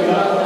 Maria,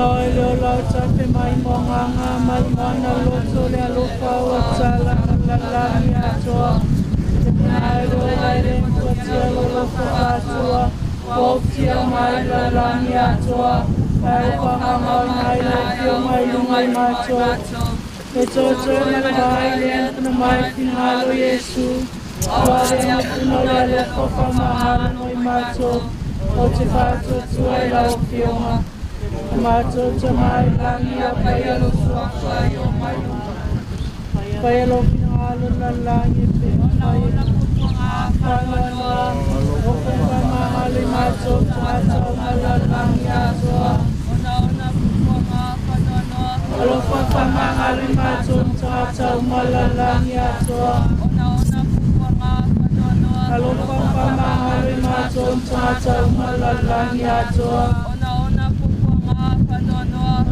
Noi lo te mai monganga malmana loto le alofa watsala lalani atoa. Mai lo aire mkotia lolofo atoa. Woptia mai lalani atoa. Ai panganga mai lefio mai lungai matoa. E toto mai le mai finalo Yesu. Wale kuno le alofa famahalo moi matoa. O te fato tua e la ofionga. Mato te mai langi a paia lo suafa i o mai paia lo finalo la langi pe mai whanoa o kumpa mahali mato tata o la langi a toa alo whaka mahali mato tata o la langi a toa alo whaka mahali mato tata o la langi a toa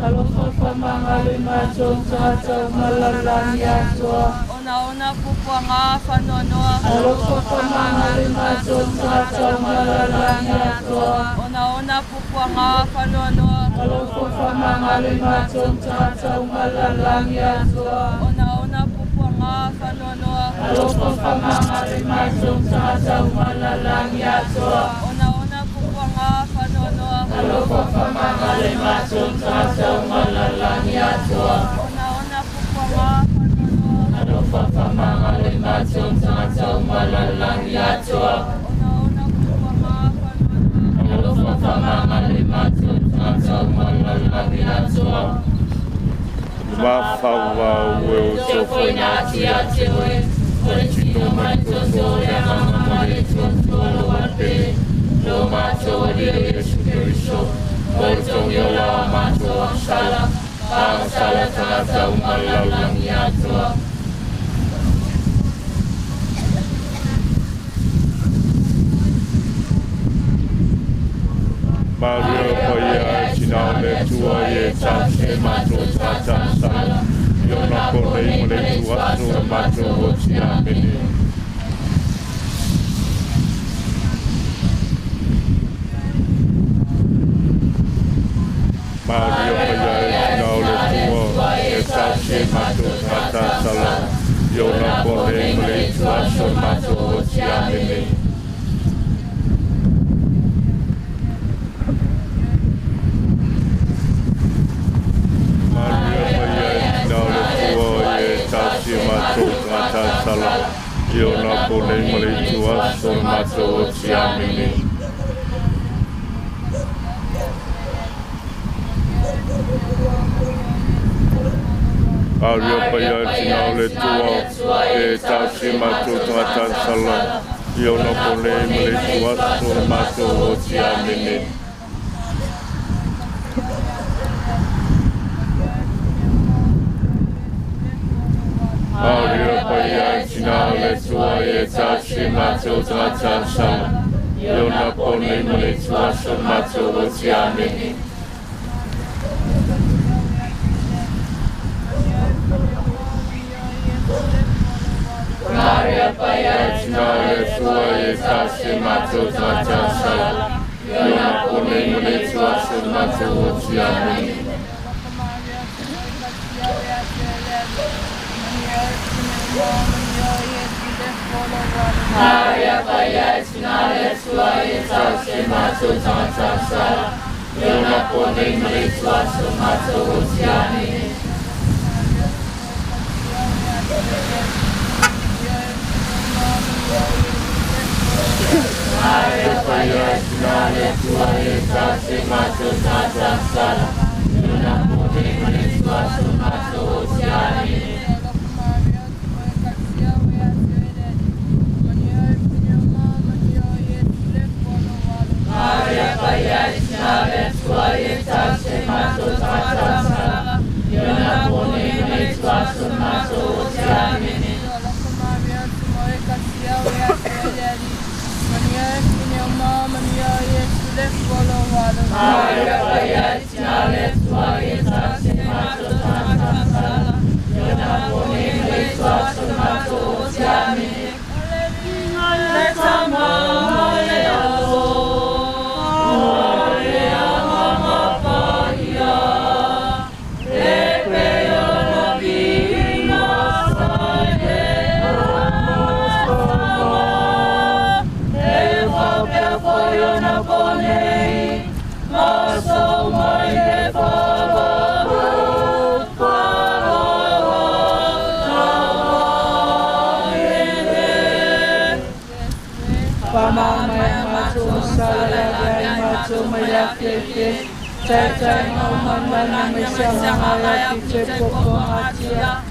alo whaka mahali mato tata malalani atoa. Ona pupua ngā whanonoa. Alo whaka mahali mato tata malalani atoa. Ona pupua ngā whanonoa. Alo whaka mahali mato tata malalani atoa. Ona pupua ngā whanonoa. Alo whaka mahali mato tata malalani atoa. Ona pupua ngā whanonoa. Alo whaka mahali mato tata malalani atoa. Ona pupua ngā whanonoa. Alo whaka mahali mato tata malalani atoa. Ona pupua ngā whanonoa. Alo whaka mahali mato tata malalani atoa. Mafawa weo tofo na tia tewe. Kore chino mato tole ama mare tolo wate. Lo mato ria Yesu Kristo. Orto yola mato asala. Asala tata umalalangi atoa. Maria Paya Chinale Tua Ye Tache Mato Tata Sala Yona Kore Mole Tua Mato Ochia Mene Maria Paya Chinale Tua Ye Tache Mato Tata Sala Yona Kore Mole Tua Mato Ochia Mene Mato Tata Sala Yona Kone Mole Tua Son Mato Ochiamini Aria Paya Chinale Tua E Tachi Mato Tata Sala Yona Kone Mole Tua Son Mato Ochiamini Aria Paya Chinale Tua Ye Tachi Mato Tata Sala Yona Kone Mole Tua Son Mato Ochiamini Maria Paya Chinale Tua Ye Tachi Mato Tata Sala Yona Kone Mole Tua Son Mato Ochiamini Maria Paya Chinale Tua Ye Tachi Mato Tata Sala Yona Kone Mole Tua Son Mato Ochiamini Maria Paya Chinale Tua Ye Tachi Mato Tata Sala Yona Kone Mole Tua Son Mato Ochiamini Maria Paya Chinale Tua Ye Tachi Mato Tata Sala Yona Kone Mole Tua Son Mato Ochiamini Maria Paya Chinale umayakeke, cai mauman na may siyang hayat, ito'y pupumatiya.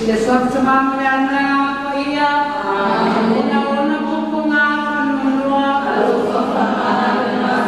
Sila suap sa mga na iya. Una po po nga kanunua. Una po po nga kanunua.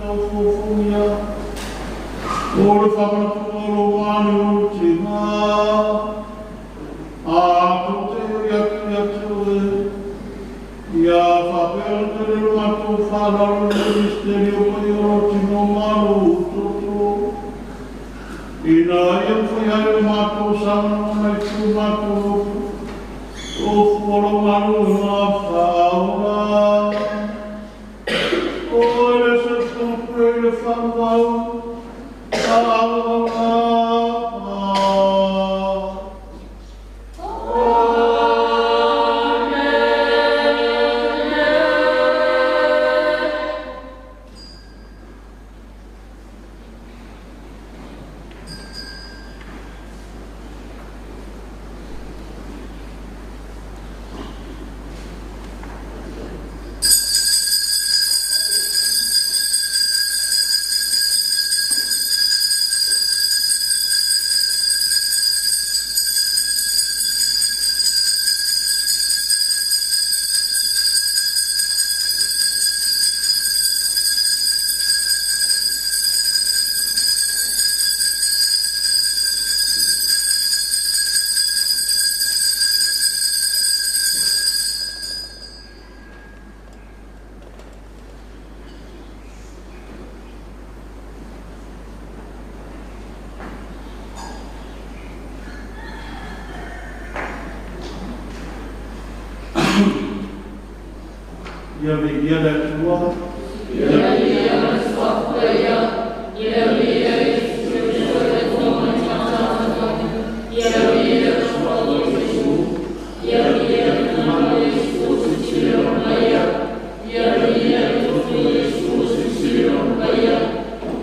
tō fōwhongia. O le whamatoro wāne o te ngā. A tō te ori atu e. Ia whapea te rero mato whāraro le misteri o mai o te no maro o tōtō. Ina ia whai ai o mato sana mai tū mato o whoro maro ngā whaora. O le se tōpre le whamau, whaora. Ia me ia le tua. Ia me ia le swafa ia. Ia me ia le swafa le tōma tātata. Ia me ia le swafa le su. Ia me ia le tōma le swafa tira maia. Ia me ia le tōma le swafa tira maia.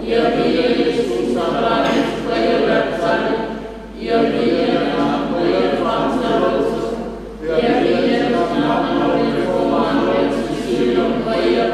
Ia me ia le swafa le maia le tari. Ia me ia le maia le whātaro. Ia me ia le tōma le tōma le Ia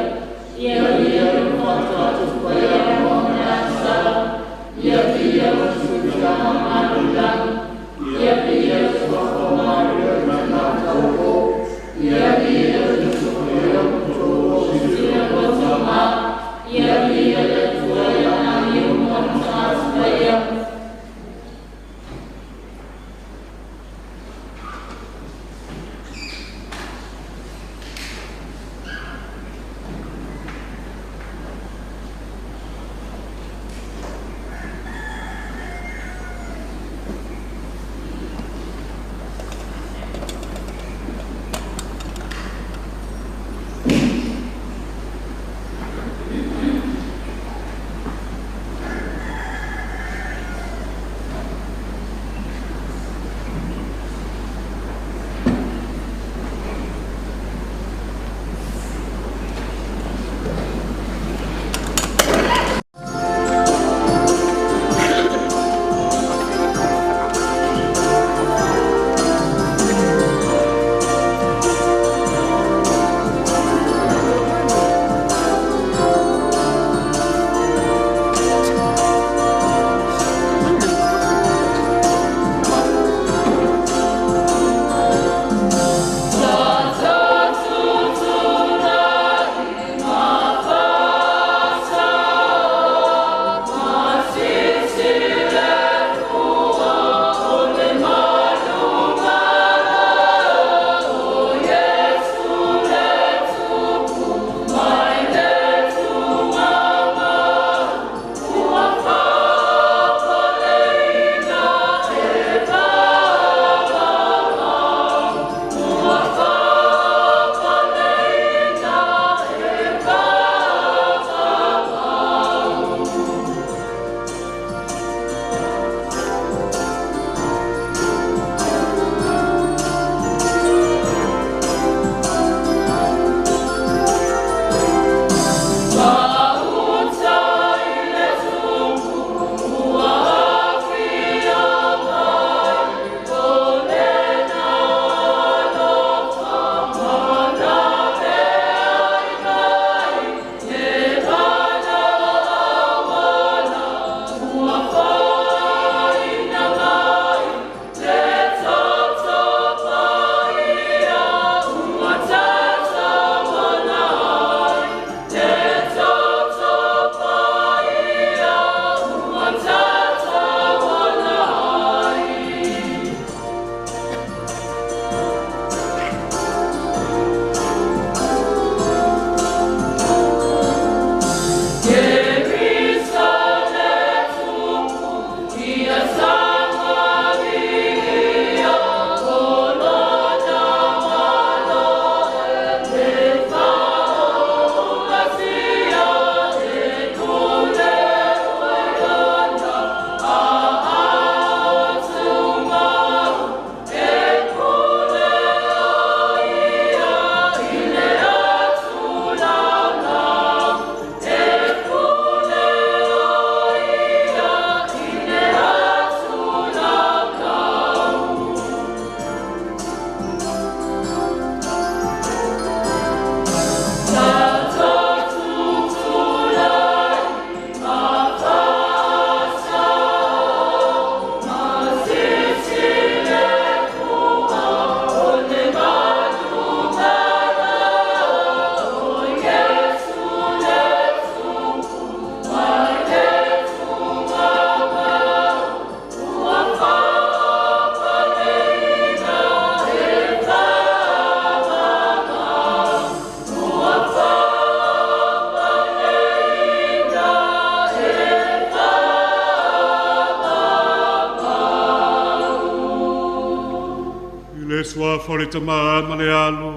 fore te maa male alo,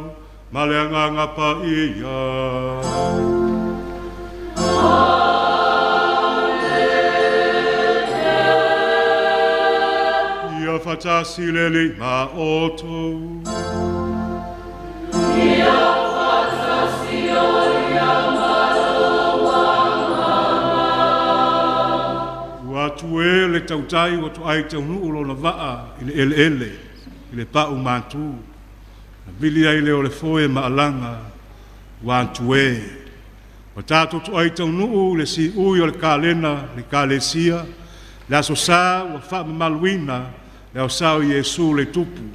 male anganga pa ia. Ia fatasi lele ma oto. Ia fatasi o ia Watu le tautai o tu ai tau nuu lo na waa i le ele i le pau mātu. Na bili ai le o le foe maalanga watu o tātou tu ai tau nuu le si ui o le kālena le kālesia le aso sā ua wha maluina le au sā o Iesu le tupu.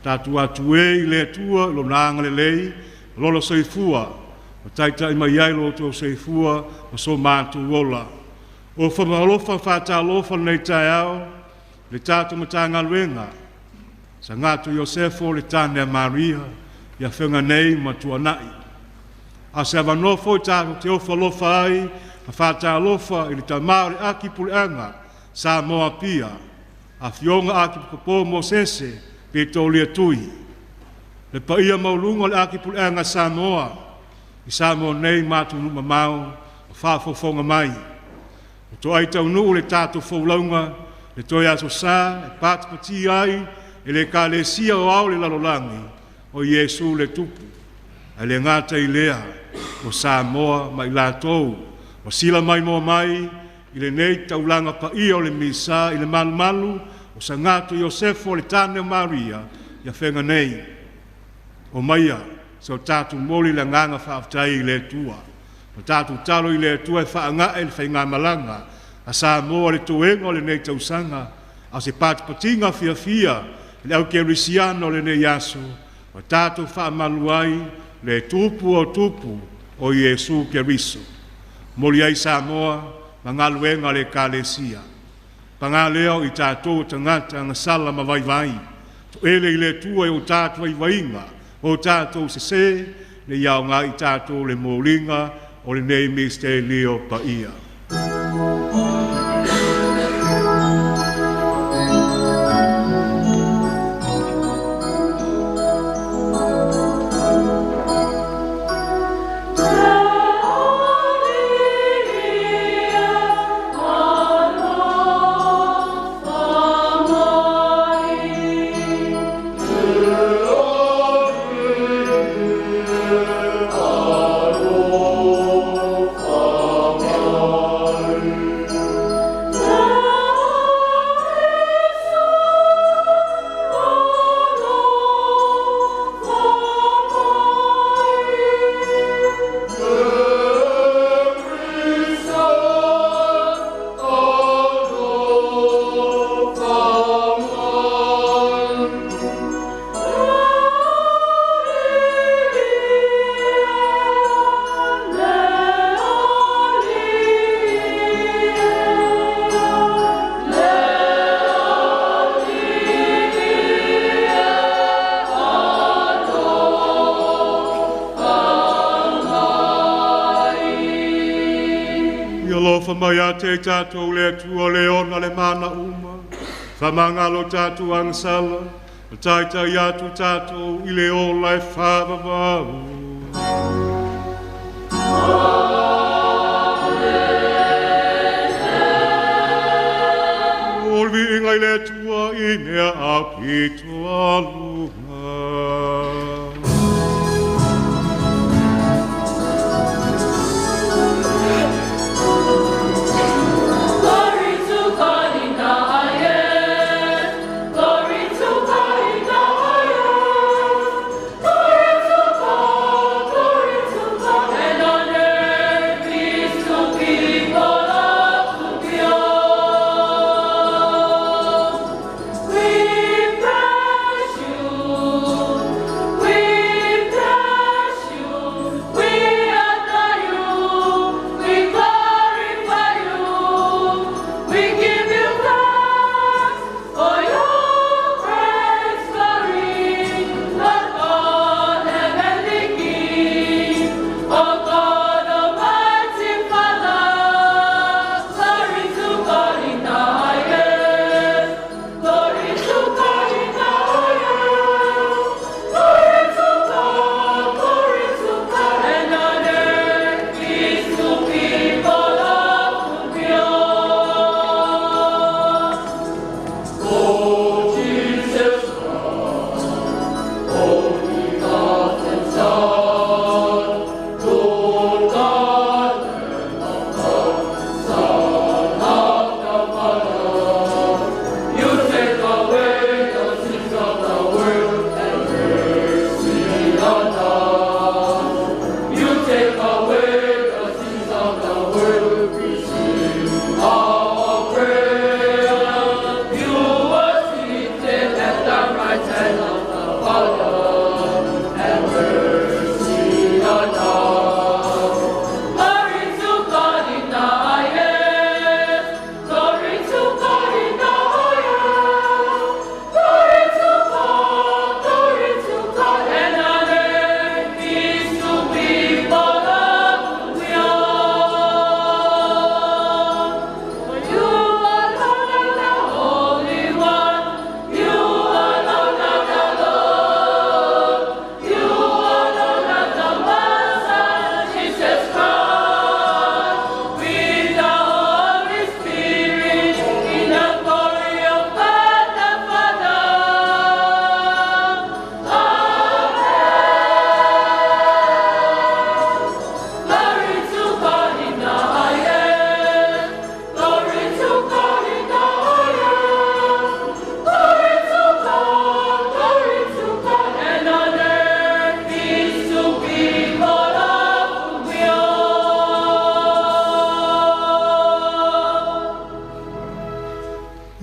Tātou atu i le atua lo nanga le lei lolo soifua o taitai mai ai lo tu soifua o so mātu ola. O whamalofa whatalofa nei tai au, le tātou matanga luenga. Sa ngātu Iosefo le tāne Maria, ia whenga nei matua nai. A se awanofo i tātou te ofalofa ai, a whatalofa i le tamaore aki puleanga, sa moa pia. A fionga aki pukapo mo sese, pe tōlia tui. Le paia maulunga le aki puleanga sa moa, i sa moa nei mātu numa mau, o whafofonga mai. O to ai tau nuu le tātou whaulaunga, le toi aso sā, e pātipati ai, e le kālesia o au le lalolangi, o Iesu le tupu. E le ngāta i lea, o Samoa mai lātou, o sila mai moa mai, i le nei taulanga pa ia o le misa, i le malu malu, o sa ngātu Iosefo le tāne Maria, ia whenga nei. O maia, sa o tātou moli le nganga whaaftai i le tua. O tātou talo i le tua e whaanga e le whainga malanga, a sa moa le tuenga o le nei tausanga, a se pātipatinga fia fia, le au kerisiano le nei aso, o tātou whaamaluai, le tupu o Iesu keriso. Moli ai sa moa, mangaluenga le kālesia. Pangaleo i tātou tangata ngasala mawaiwai, to ele i le tua e o tātou ai wainga, o tātou se, le iau ngā i tātou le molinga, o le nei misterio pa ia. Mai a te tātou le tua leona le mana uma, whamangalo tātou angsala, taitai atu tātou i le ola e whāwawau. Olvi ingai le tua i mea a pito alunga. You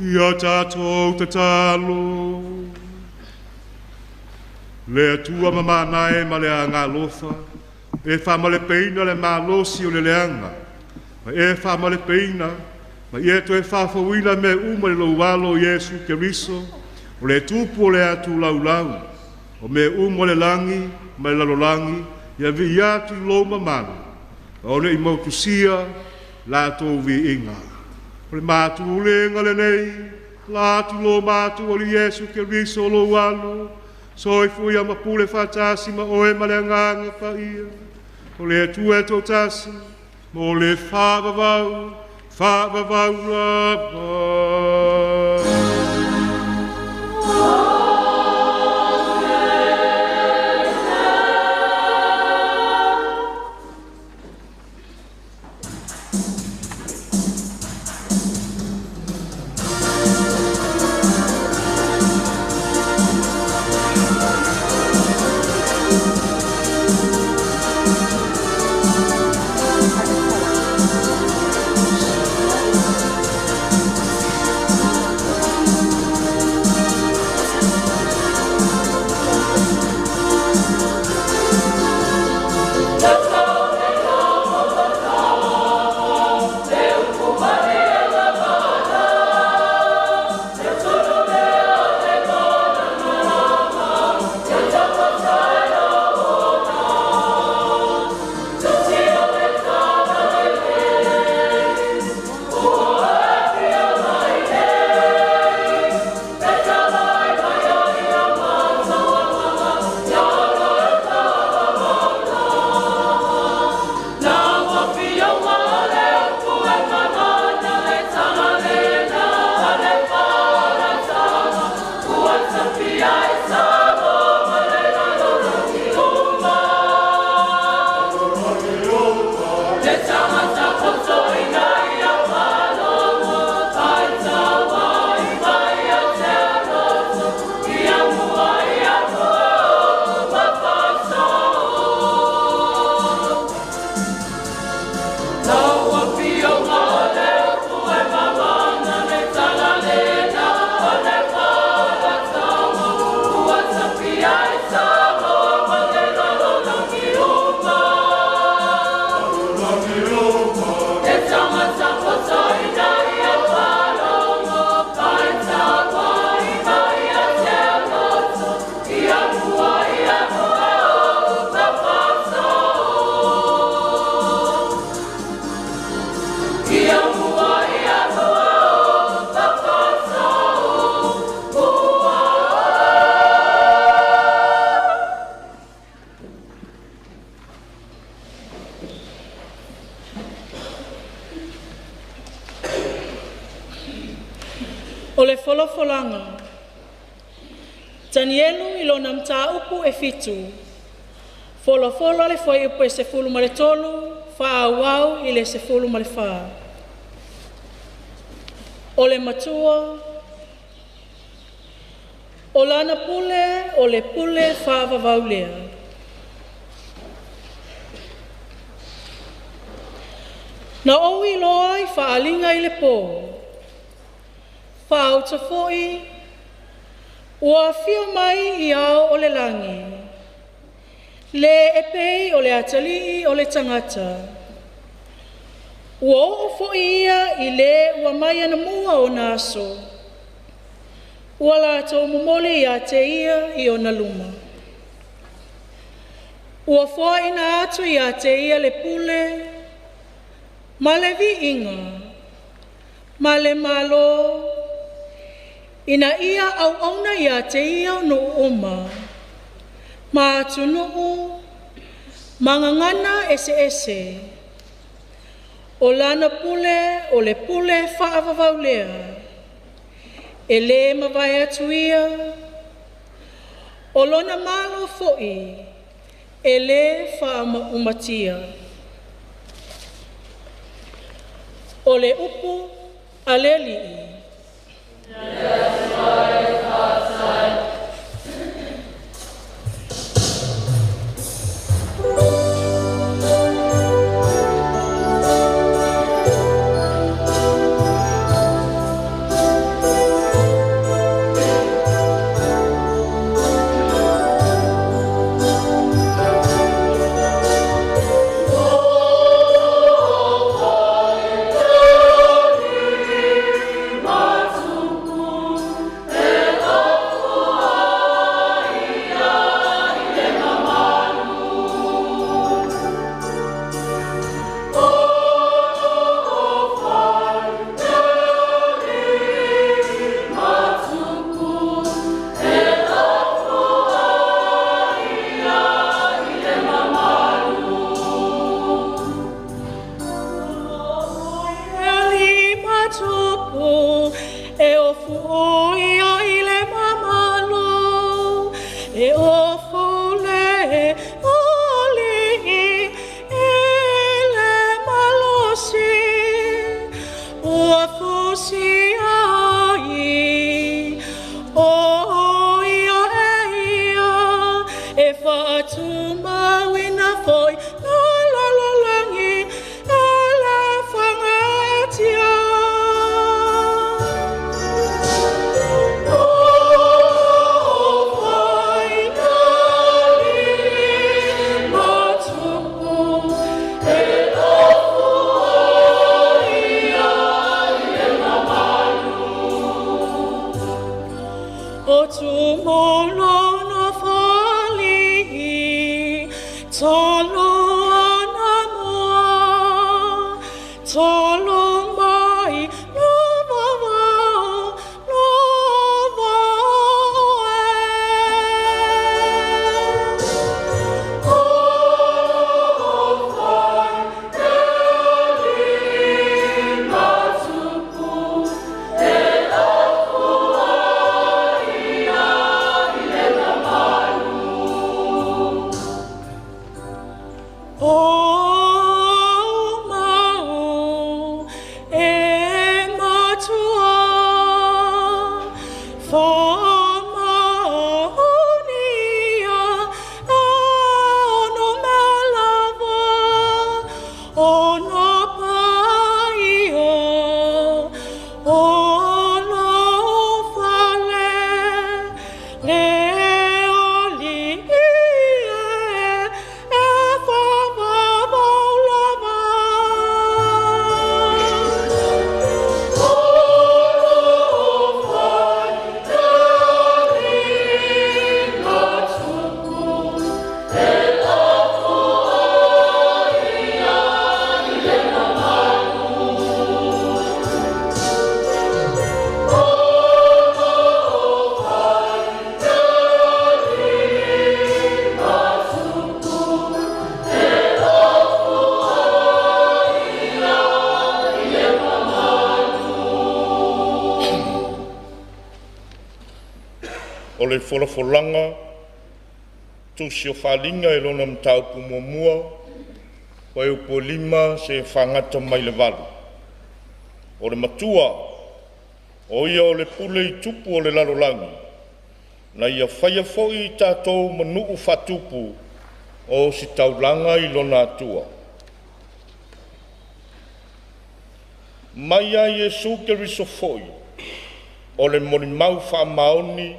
Ia tātou te talo. Le atua mamanae ma le anga lofa. E whamale peina le malosi o le leanga. Ma e whamale peina. Ma ia to e whawhawina me uma le laualo Yesu Keriso. O le tupu o le atu laulau. O me uma le langi, ma le lalolangi. Ia vi atu lo mamana. O le imautusia, la tō vi inga. O le mātu ulenga le nei. La atu lo mātu o le Yesu Keriso lo walo. Soi fui a mapule fatasi ma oe ma le nganga pa ia. O le tu e tō tasi, mo le whawawau rapa. O le folofolanga. Tanielu i lona mta upu e fitu. Folofolo le foi upu e se fulu ma le tolu, faa wau i le se fulu ma le faa. O le matua, o lana pule, o le pule faa vavaulea. Na owi loai faa alinga i le po. Faa uta foi, ua fio mai i ao o le langi. Le epei o le atali o le tangata. Ua o foi ia i le ua mai ana mua o naso. Ua la tau momoli ia te ia i o na luma. Ua fua ina atu ia te ia le pule, ma le vi inga, ma le malo, ina ia au auna ia te ia no oma, ma atu nuu, mangangana ese ese, o lana pule o le pule whaavavaulea, e le mawai atu ia, o lona malo foi, e le whaamaumatia. O le upu aleli. fu oia i le mamalo, e ofo le oli e le malosi, ua fusi ai, o ia e ia, e whaatu mawina foi, la la la langi, e le whangatia. O tu mono no fali, tolu ana mua, tolu mai, lova O le wholafolanga, tusi o whalinga e lona mtaupu muamua, wai upo lima se whangata mai le walu. O le matua, o ia o le pule i tupu o le lalolangi, na ia whaia foi i tātou manuu whatupu o si taulanga i lona atua. Mai a Iesu Keriso foi, o le morimau whaamaoni,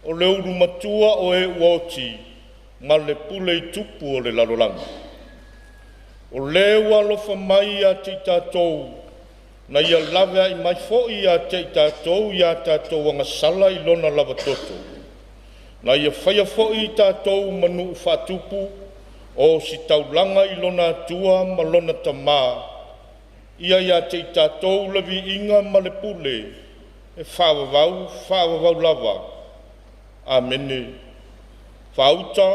o le uru matua o e uoti, ma le pule i tupu o le lalolanga. O le walofa mai a te tātou, na ia lawe i mai foi a te tātou, ia tātou anga sala i lona lava toto. Na ia whaia foi i tātou manu whatupu, o si taulanga i lona atua ma lona tamā, ia te tātou lawi inga ma le pule, e whawawau lava. Amene. Whauta,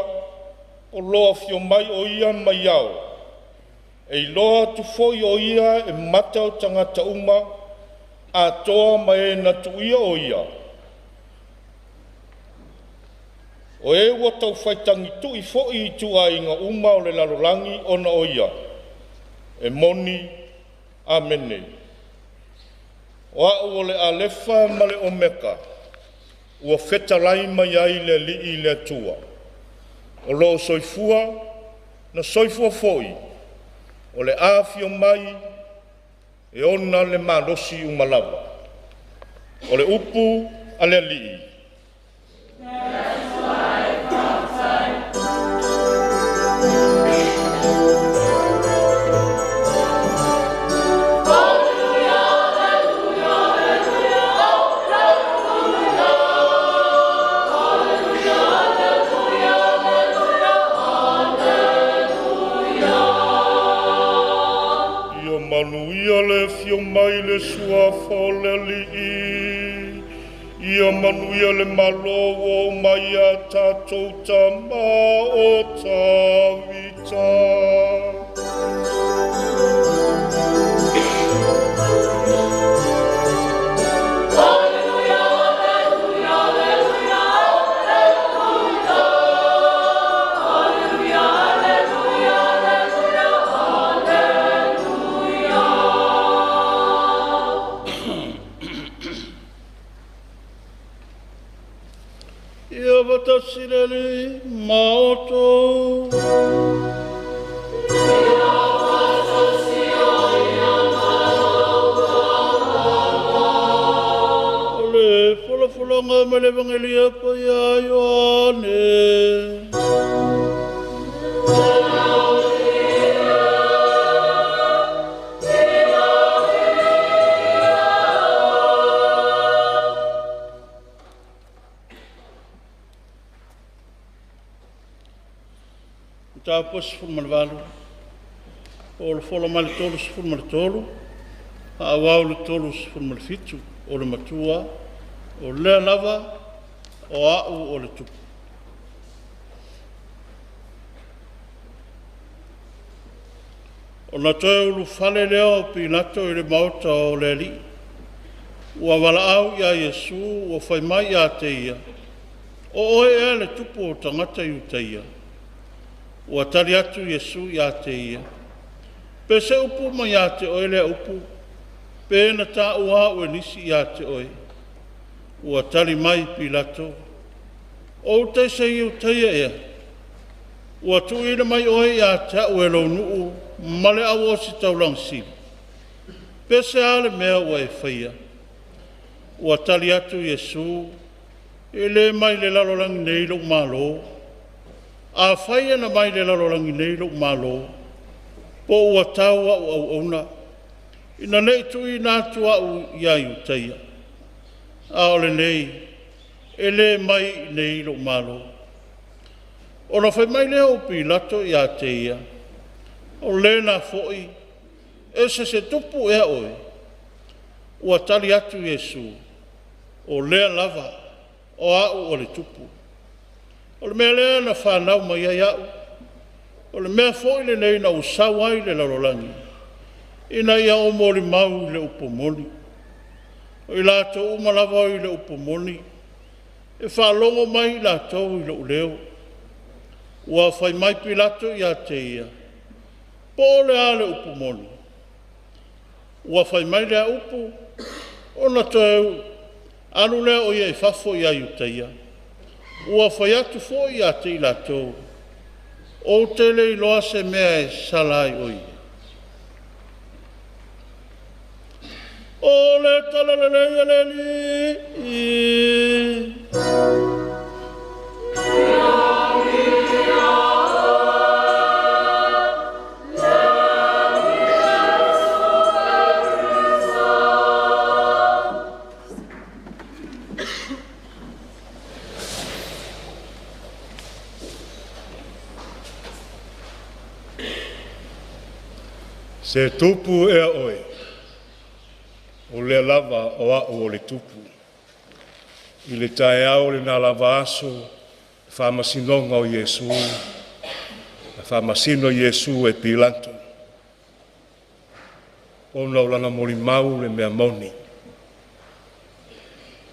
o loa fio mai o ia mai au. E loa tu foi o ia e mata o tangata uma, a toa mai e na tu ia o ia. O e watau whaitangi tu i foi i tu a inga uma o le larolangi ona o ia. E moni, amene. O au o le alefa ma le omeka. Ua whetalai mai ai le li i le atua. O lo soifua, na soifua foi. O le awhio mai, e ona le malosi umalawa. O le upu, a le li i. Manuia le fio mai le suafa o le li'i. Ia manuia le malo o mai a tātou tama o tāwita. Hallelujah. tasireli maoto. Ole fulanga mele evangelia pa ya Ioane. Tapos formalvalu, o fola mal tolos formal tolo, a wau tolos formal fitu, o le matua, o le lava, o au o le tupu. O na toe ulu fale leo Pilato i le mauta o le li, ua wala au ia Yesu, o fai mai ia te ia, o oe e le tupu o tangata iu te ia. Ua tali atu Yesu ia te ia. Pe se upu ma ia te oe lea upu. Pe na ta ua ue nisi ia te oe. Ua tali mai Pilato. O te se iu teia ea. Ua tu ina mai oe ia te ue lo nuu. Male au o si tau lang sili. Pe se ale mea ua e whaia. Ua tali atu Yesu. Ele mai le lalo lang nei lo malo. A whaia na mai le larorangi nei lo malo, po ua tau au ona, ina nei tui nātu au ia iu teia. A ole nei, e le mai nei lo malo. O na whai mai leo Pilato ia teia, o le na foi, e se tupu ea oe, ua tali atu Yesu, o lea lava, o au o le tupu. O le mea lea na whanau mai ai au. O le mea fōi le nei na usau ai le larolangi. Ina ia o mori mau le upomoni. O i lātou umalawa i le upomoni. E whalongo mai i lātou i le uleo. Ua whai mai Pilato i a te ia. Po le a le upomoni. Ua whai mai le a upu. O na tau anu lea o ia i whafo i a iuteia. Ua whai atu fo i a te i lātou. O te le iloa se mea e salai oi. O le talalele i aleli. Se tupu ea oe, o le lava o au o le tupu. I le tae au le nā lava aso, whamasinonga o Yesu, whamasino Yesu e Pilato. O naulana mori mau le mea moni.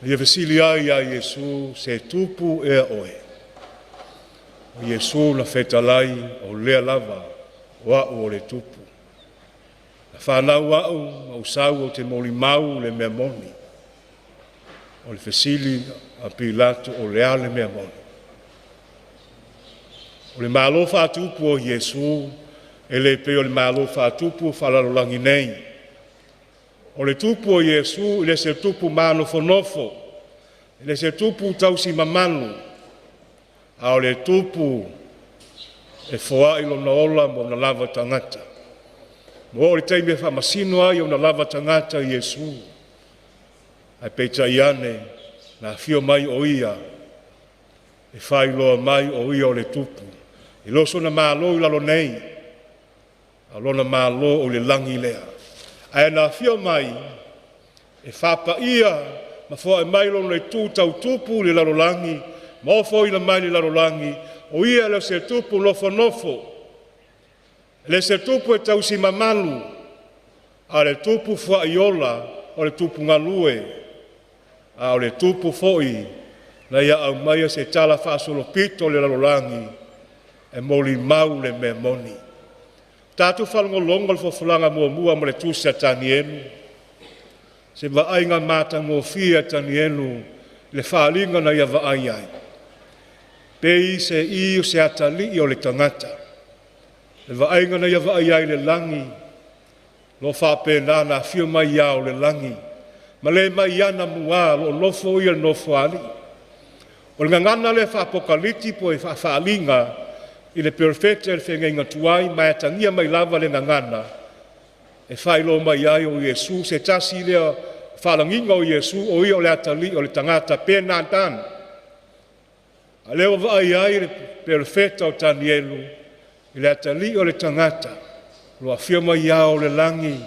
Ia vesili ai a Yesu, se tupu ea oe. O Yesu na fetalai o lea lava o au o le tupu. Whanau au, au sau o te moli mau le mea moni. O le fesili a Pilato o le ale mea moni. O le malo whātupu o Yesu, e le pe o le malo whātupu whalalolangi nei. O le tupu o Yesu, le se tupu mano fonofo, le se tupu tausi mamanu, a o le tupu e foa ilo na ola mo na lava tangata. Mo o le teime whamasino ai o na lava tangata Yesu. Ai peita iane na fio mai o ia. E whai loa mai o ia o le tupu. I loso na mālo i lalo nei. A lona mālo o le langi lea. Ai na fio mai e whapa ia ma fo e mai lona le tū tau tupu le lalo langi. Ma o fo i la mai le lalo langi. O ia le se tupu lofo nofo. Le se tupu e tausi mamanu, a le tupu fua iola, o le tupu ngalue, a o le tupu foi, na ia au maia se tala whaasolo pito le lalolangi, e moli mau le mea moni. Tātu whalongolonga le fofulanga mua mo le tūsia tani enu, se waainga mata ngō fia tani enu, le whaalinga na ia waai ai. pei se i o se atali o le tangata. Le vaenga na ia vaai le langi, lo whapena na fio mai au le langi, ma le mai ana mua lo nofo ia nofo ali. O le ngangana le whapokaliti po e whaalinga i le perfecta e le whenga tuai, mai atangia mai lava le ngangana, e whailo mai ai o Iesu, se tasi lea whalanginga o Iesu, o ia o le atali o le tangata pena tan. A leo vai ai le perfecta o Tanielu, i le atali o le tangata, lo a fia mai au le langi,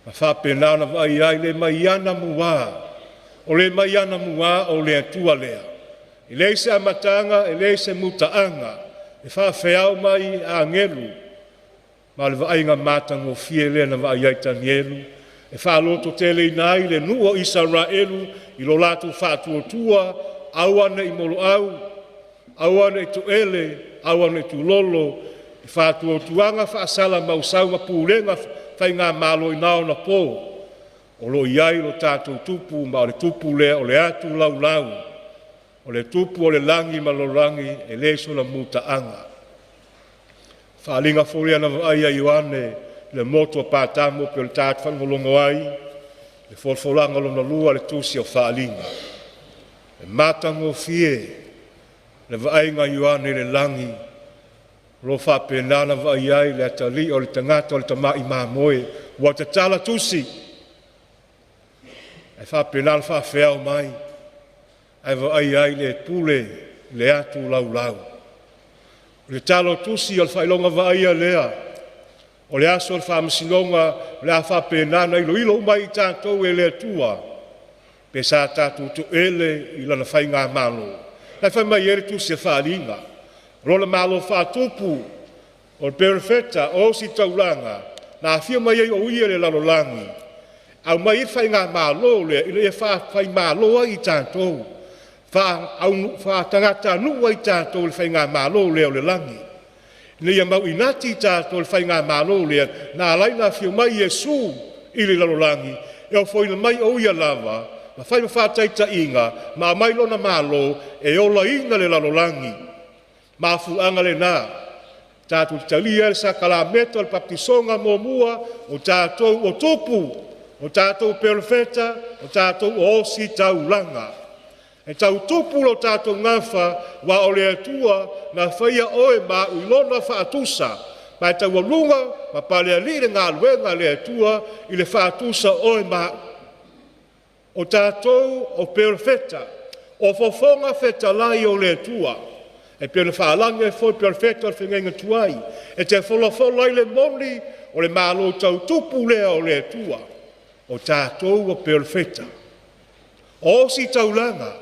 ma whapena na vai ai le mai ana mua, o le mai ana mua o le atua lea. I le se amatanga, i le se mutaanga, e whawheau mai a ngelu, ma le vaenga matango fie lea na vai ai Tanielu, e whaloto tele inai le nua Israelu, i lo latu whatuotua, awana i molo awana i tuele, awana i tulolo, i whatuotuanga whaasala mausau ma pūrenga whainga malo i nao na pō, o lo iai lo tātou tupu, ma o le tupu lea o le atu lau, o le tupu o le langi ma lo langi e leso la mutaanga. Whaalinga fōria na vai a Ioane, le moto pātamo pe o le tātu whangolongo ai, le wholwholanga lo na lua le tusi o whaalinga. Le matango fie, le vaenga Ioane le langi, lo whapenana vai ai le atali o le tangata o le tamai mamoe, wa te tala tusi. E whapenana whawheau mai, ai vai ai le pule, le atu lau. Le talo tusi o le whailonga vai a lea, o le aso le whamasinonga, le a whapenana ilo mai i tātou e le tua, pe sa tātou tu ele i lana whainga malo. Lai whai mai ere tusi a whaalinga, rola malo whatupu, o le perfecta, o si taulanga, na fia mai ei o ia le lalolangi, au mai i whainga malo le, i le whai malo i tātou, wha tangata nua i tātou le whainga malo le o le langi. Ni ia mau inati tātou le whainga malo le, na alaina fia mai Iesu i le lalolangi, e o fwoi mai o ia lava, ma whai ma whataita inga, ma mai lona malo, e ola inga le lalolangi. Ma fuanga le nā, tātou talia le sakalameta le baptisonga mo mua, o tātou o tupu, o tātou perfecta, o tātou o si taulanga. E tau tupu lo tātou ngafa, wa o le atua, na whaia oe ma uilona whaatusa, ma tau alunga, ma pale alire ngā luenga le atua, i le whaatusa oe ma o tātou o perfecta, o fofonga fetalai o le atua, e pia le whaalange e foi perfecta o whengenga tuai, e te wholofola i le moni, o le malo tau tupu lea o le atua, o tātou o perfecta. O si taulanga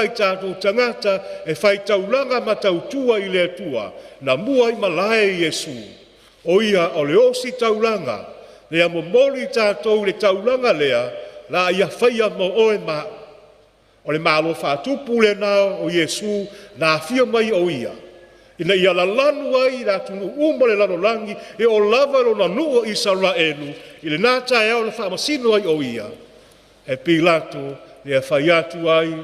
i tātou tangata, e whai taulanga ma tautua i le atua, na mua i malae i Iesu. O ia o le o si taulanga, lea mo moli tātou le taulanga lea, la ia whaia mo oe ma, o le malo whatupu le nao o Iesu, na fia mai o ia. Ina ia la lanu ai, la tunu umba le lanolangi, e o lava lo na nua Israelu, i le nata e au le whamasino ai o ia. E Pilato, le whaiatu ai,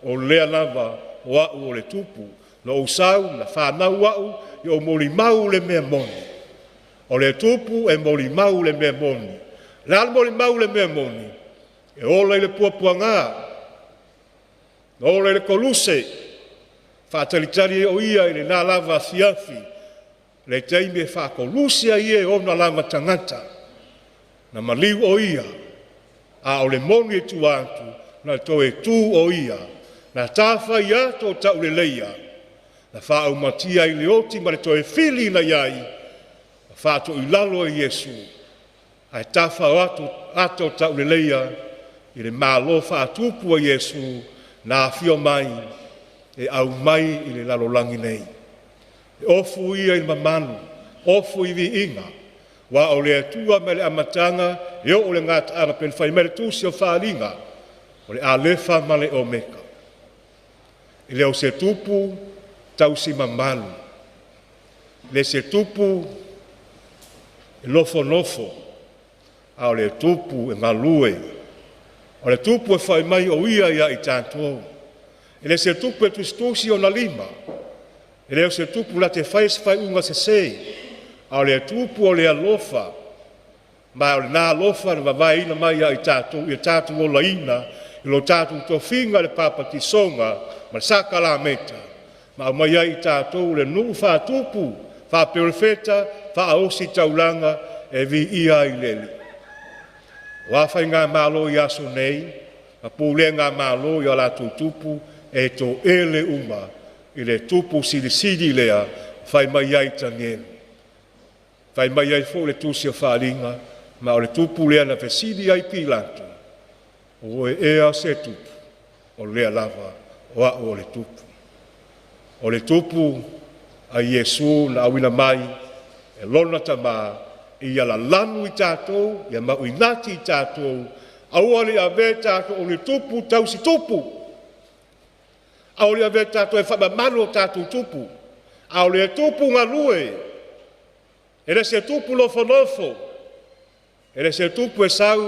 o lea lava, o au o le tupu, na usau, na whanau au, i o moli mau le mea moni. O le tupu e moli mau le mea moni. Le al moli mau le mea moni, e ola i le puapuanga, ola i le koluse, whaatalitari o ia i le nā lava thiafi, le teime whakoluse a ia o na lava tangata, na maliu o ia, a o le moni e tu atu, na to e tu o ia, na tāwha i ato o tau le leia, na whaau matia i le oti ma le to e fili na iai, na whaato i lalo e Iesu, a e tāwha ato o tau le leia, i le mālo whaatupu a Iesu, na fio mai, e au mai i le lalolangi nei. E ofu ia i mamanu, ofu i vi inga, wa o le atua me le amatanga, e o le ngata ana pen whai mere tusi o whaalinga, o le alefa ma le omeka. I leo se tupu, tau si mamanu. Le se tupu, e lofo, a o le tupu e malue, o le tupu e whai mai o ia i tātou. Ele se tupu e tustusi o na lima. Ele se tupu la te fai unga se sei. A le tupu o le alofa. Ma o le nā alofa na vavai ina mai a i tātou o la ina. I lo tātou to finga le papa ti songa. Ma saka la meta. Ma mai a i tātou le nuu wha tupu. Wha perefeta, wha aosi taulanga e vi ia i leli. Wawhai ngā mālo i aso nei. Ma pūlea ngā mālo i ala tupu. E to ele uma, i le tupu sidi lea, whai mai ai tangien. Whai mai ai fo le tusi o wharinga, ma o le tupu lea na whesidi ai pilantu. O e ea se tupu, o lea lava, o le tupu. O le tupu, a Yesu na awina mai, e lona tama, i ala lanu i tātou, i a mau inati i tātou, aua le ave tātou o le tupu, tausi tupu. Au le ave tātou e whamamano tātou tupu. Au le tupu ngā lue. Ele se tupu lofo. Ele se tupu e sau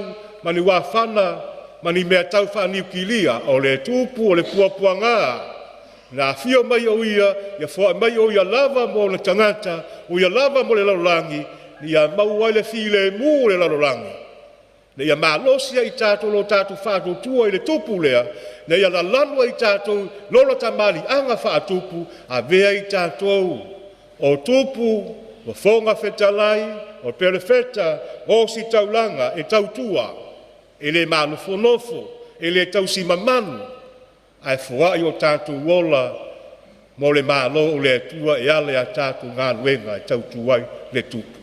mani wāwhana, mani mea tau whaniu kilia. Au le tupu o le puapua ngā. Nā whio mai o ia, ia whoa mai o ia lava mo le tangata, o ia lava mo le larolangi, ni ia mau ai le while mu le larolangi. Ne ia mālosia i tātou lo tātou whātou tua i le tupu lea, ne ia la lanua i tātou lola tamali anga whātupu, a vea i tātou o tupu, o whonga whetalai, o perefeta, o si taulanga e tautua, e le mānofo, e le tausi mamanu, ai whai o tātou wola, mo le mālo o le atua e ale a tātou ngā luenga e tautuai le tupu.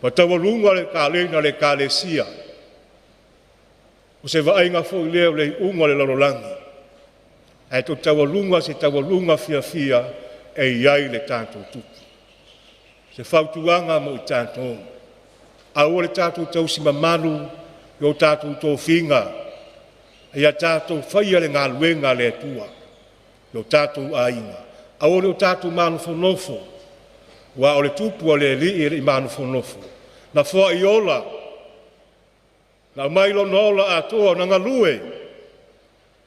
Pa tawalunga le kālena le kālesia, o se vaenga fo leo le unga le lalolangi. Ai to tawalunga se tawalunga fia e iai le tātou tupu. Se whautuanga mo i tātou. Aua le tātou tausi mamanu i o tātou tō whinga. E a tātou whaia le ngā luenga le atua. I o tātou ainga. Aua le o tātou manu whanofo. Wa o le tupu o le li e le manu whanofo. Na wha i ola. Na mailo nola atoa na ngalue.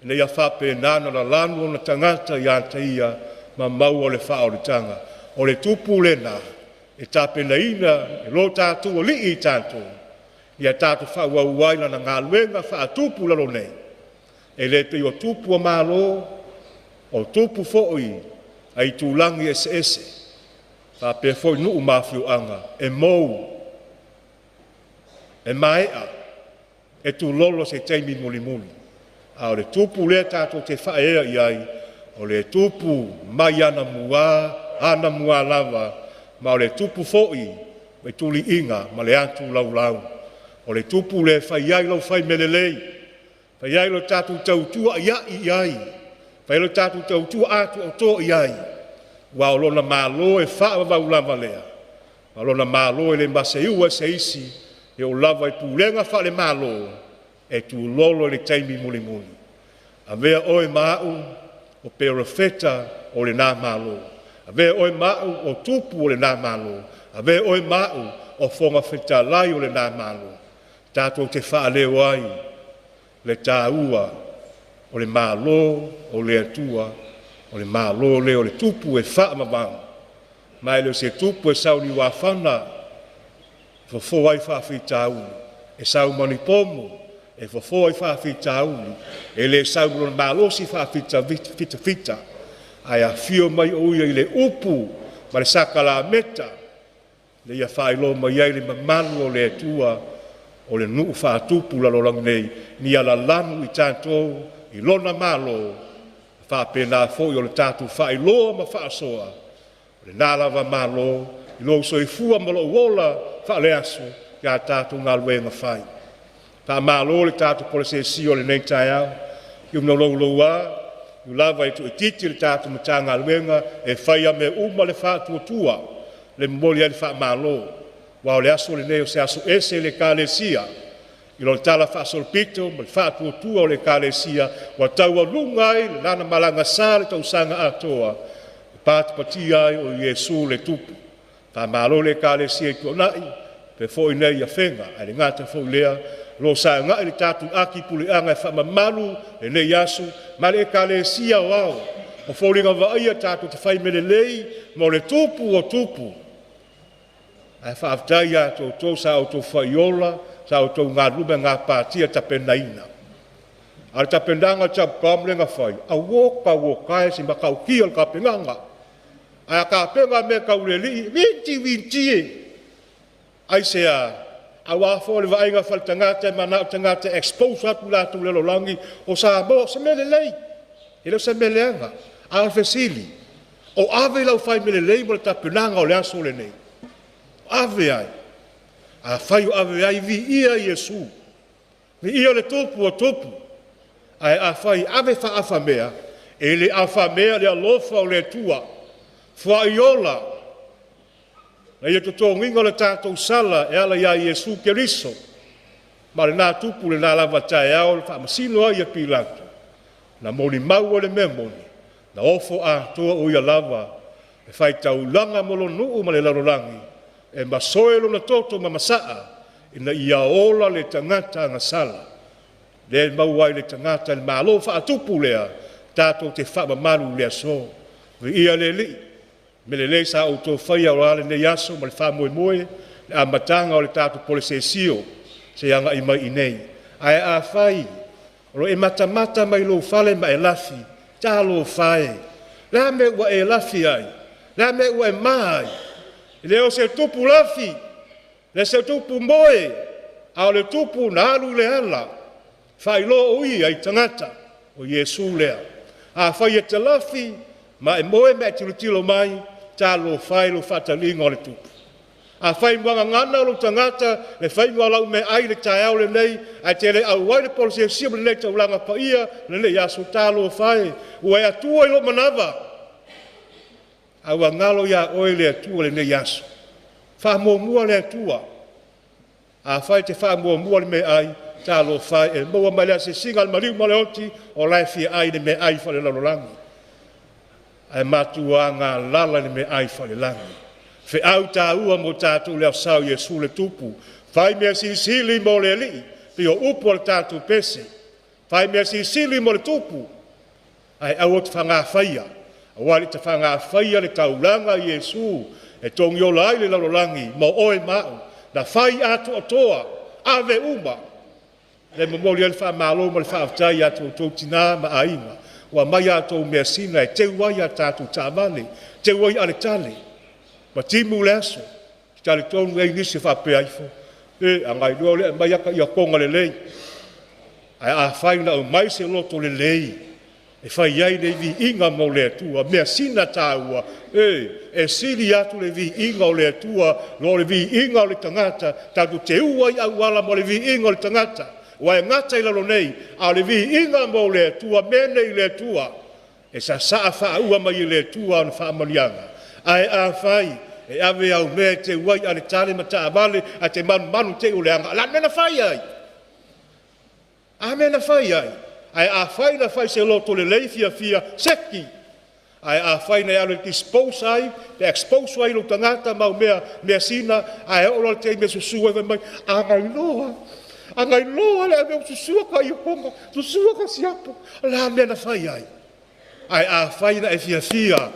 Ina ia whape nana na lanu o na tangata i antaia ma mau o le wha o le tanga. O le tupu le na. E tape na ina, e lo tātou o li i tātou. Ia tātou wha uauaina na ngaluenga wha tupu lalo nei. E le pe o tupu o malo, o tupu fo'i, ai tūlangi ese. Whape fo'i nuu mawhiu anga. E mou. E maea. E tu lolo se teimi muli. A o le tupu lea tātou te whaea i ai, o le tupu mai ana mua lava, ma o le tupu fo'i, me tuli inga, ma le atu lau. O le tupu le whai ai lau whai melelei, whai ai lau tātou tautua i ai, whai lau tātou tautua atu o tō i ai, wa o lona mālo e wha wau lava lea, wa lona mālo e le maseiua se isi, e o lava e pūlenga wha le mālo, e tu lolo le taimi muli. A vea oe mau o perefeta o le nā mālo. A vea oe mau o tupu o le nā mālo. A vea oe mau o whonga whetalai o le nā mālo. Tātou te whaaleo ai, le tāua o le mālo o le atua, o le mālo le o le tupu e whaamawang. Mai leo se tupu e sauni wāwhana, fo ai whawhi tāunu, e sau manipomo, e fo ai whawhi tāunu, e le sau mron mālosi whawhi fita, ai a whio mai o ia i le upu, ma le saka la meta, le ia whailo mai ai le mamanu o le atua, o le nuu whātupu lalorang nei, ni ala lanu i tātou, i lona malo, whapena fo i o le tātou whailoa ma whaasoa, le nālawa malo, i lo so i fua malo wola whaale aso, ia tātou ngā luenga whai. Tā malo le tātou polese si o le nei tai au, i umna loa, i lava i tu e titi le tātou mata ngā luenga, e whaia me uma le whātua tua, le mmoli ai le wha malo, wa o le aso le nei o se aso ese le kālesia, i lo tala whaasol pito, ma le whātua tua o le kālesia, wa taua lungai, le nana malanga sā le tau sanga atoa, pāti pati ai o Yesu le tupu. Tā malo le kālesia i tō nai, pe fo i nei a whenga, ai le ngāta fo i lea, lo sa nga le tatu aki puli anga fa mamalu le yasu male kalesia wao o folinga va ia tatu te fai melelei mo le tupu o tupu ai fa aftaia to sa o to faiola sa o to nga lume nga patia tapenaina al tapendanga chap kamle nga fai a woka si makau kiol ka penganga ai ka penga me ka uleli vinti ai sea awa fo le vai nga fal tangata mana tangata expose atu la tu le lolangi o sa bo se melelei ele se melenga al fesili o ave la fai melelei mo tapenanga o le aso le nei ave ai a fai o ave ai vi ia Yesu vi ia le tupu o tupu ai a fai ave fa afamea ele afamea le alofa o le tua fa iola na ia to ngingo le tatou sala e ala ia Yesu Keriso ma le nā tupu le nā lava tae ao le whaamasino ai a Pilato na moni mau le memoni na ofo a toa o ia lava e whai taulanga molo nuu ma le larolangi e masoelo na toto ma masaa ina ia ola le tangata nga sala le mauai le tangata le malo whaatupu lea tatou te whaamamalu lea so vi ia le li me le le sa o to whaia o ale ne yaso ma le whaamoe moe le amatanga o le tatou polesesio se anga i mai inei ai a whai ro e matamata mai lo fale ma e lafi ta lo whae la me ua e lafi ai la me ua e mai le o se tupu lafi le se tupu moe au le tupu na alu le ala whai lo ui ai tangata o Yesu lea a whai e te lafi ma e moe me tilo mai ta lo whai lo whatalinga o le tupu a whai mwanga ngana lo tangata le whai mwanga lau me ai le tae au le nei a te le au wai le polisi sia le nei taulanga pa ia le nei aso ta lo whai ua e atua i lo manava a ua ngalo ia oe le atua le nei aso wha mua le atua a whai te wha mua le me ai ta lo whai e mua mai lea se singa al mariu male oti o lai fia ai le me ai whale lalolangi ai matua ngā lala le me ai whale langi fe au ta ua mo tātou leo sau Yesu le tupu whai mea sili mo le li pe o upo le tātou pese whai mea sili mo le tupu ai au o te whanga whaia awali te whanga whaia le taulanga Yesu e tongi o lai le lalolangi mo oe mau na whai atu o toa ave uma le momoli al wha malo mo le whaaftai atu o tau tina ma ainga wa mai atu mea sina e te wai a tātou tāmane te wai ale tale ma timu le aso tale tonu e nisi whape aifo e angai lua le mai aka ia konga le lei ai a whaina o mai se loto le lei e whai ai le vi inga mo le atua mea sina tāua e sili atu le vi inga o le atua lo le vi inga o le tangata tātou te ua i au ala mo le vi inga o le tangata wa e ngata i lalo nei a le vi inga mo le atua mene i le atua e sa saa wha ua mai i le atua o wha amalianga ai a whai e ave au mea te wai ale tale ma ta avale a te manu te uleanga la mena whai ai a mena whai ai ai a whai na whai se loto le leifia fia seki ai a whai na ale dispose ai te expose ai lo tangata mau mea sina ai o lo te me susua e mai angai loa le ave susua ka i ponga susua ka siapo la mena whai ai a whai na e fia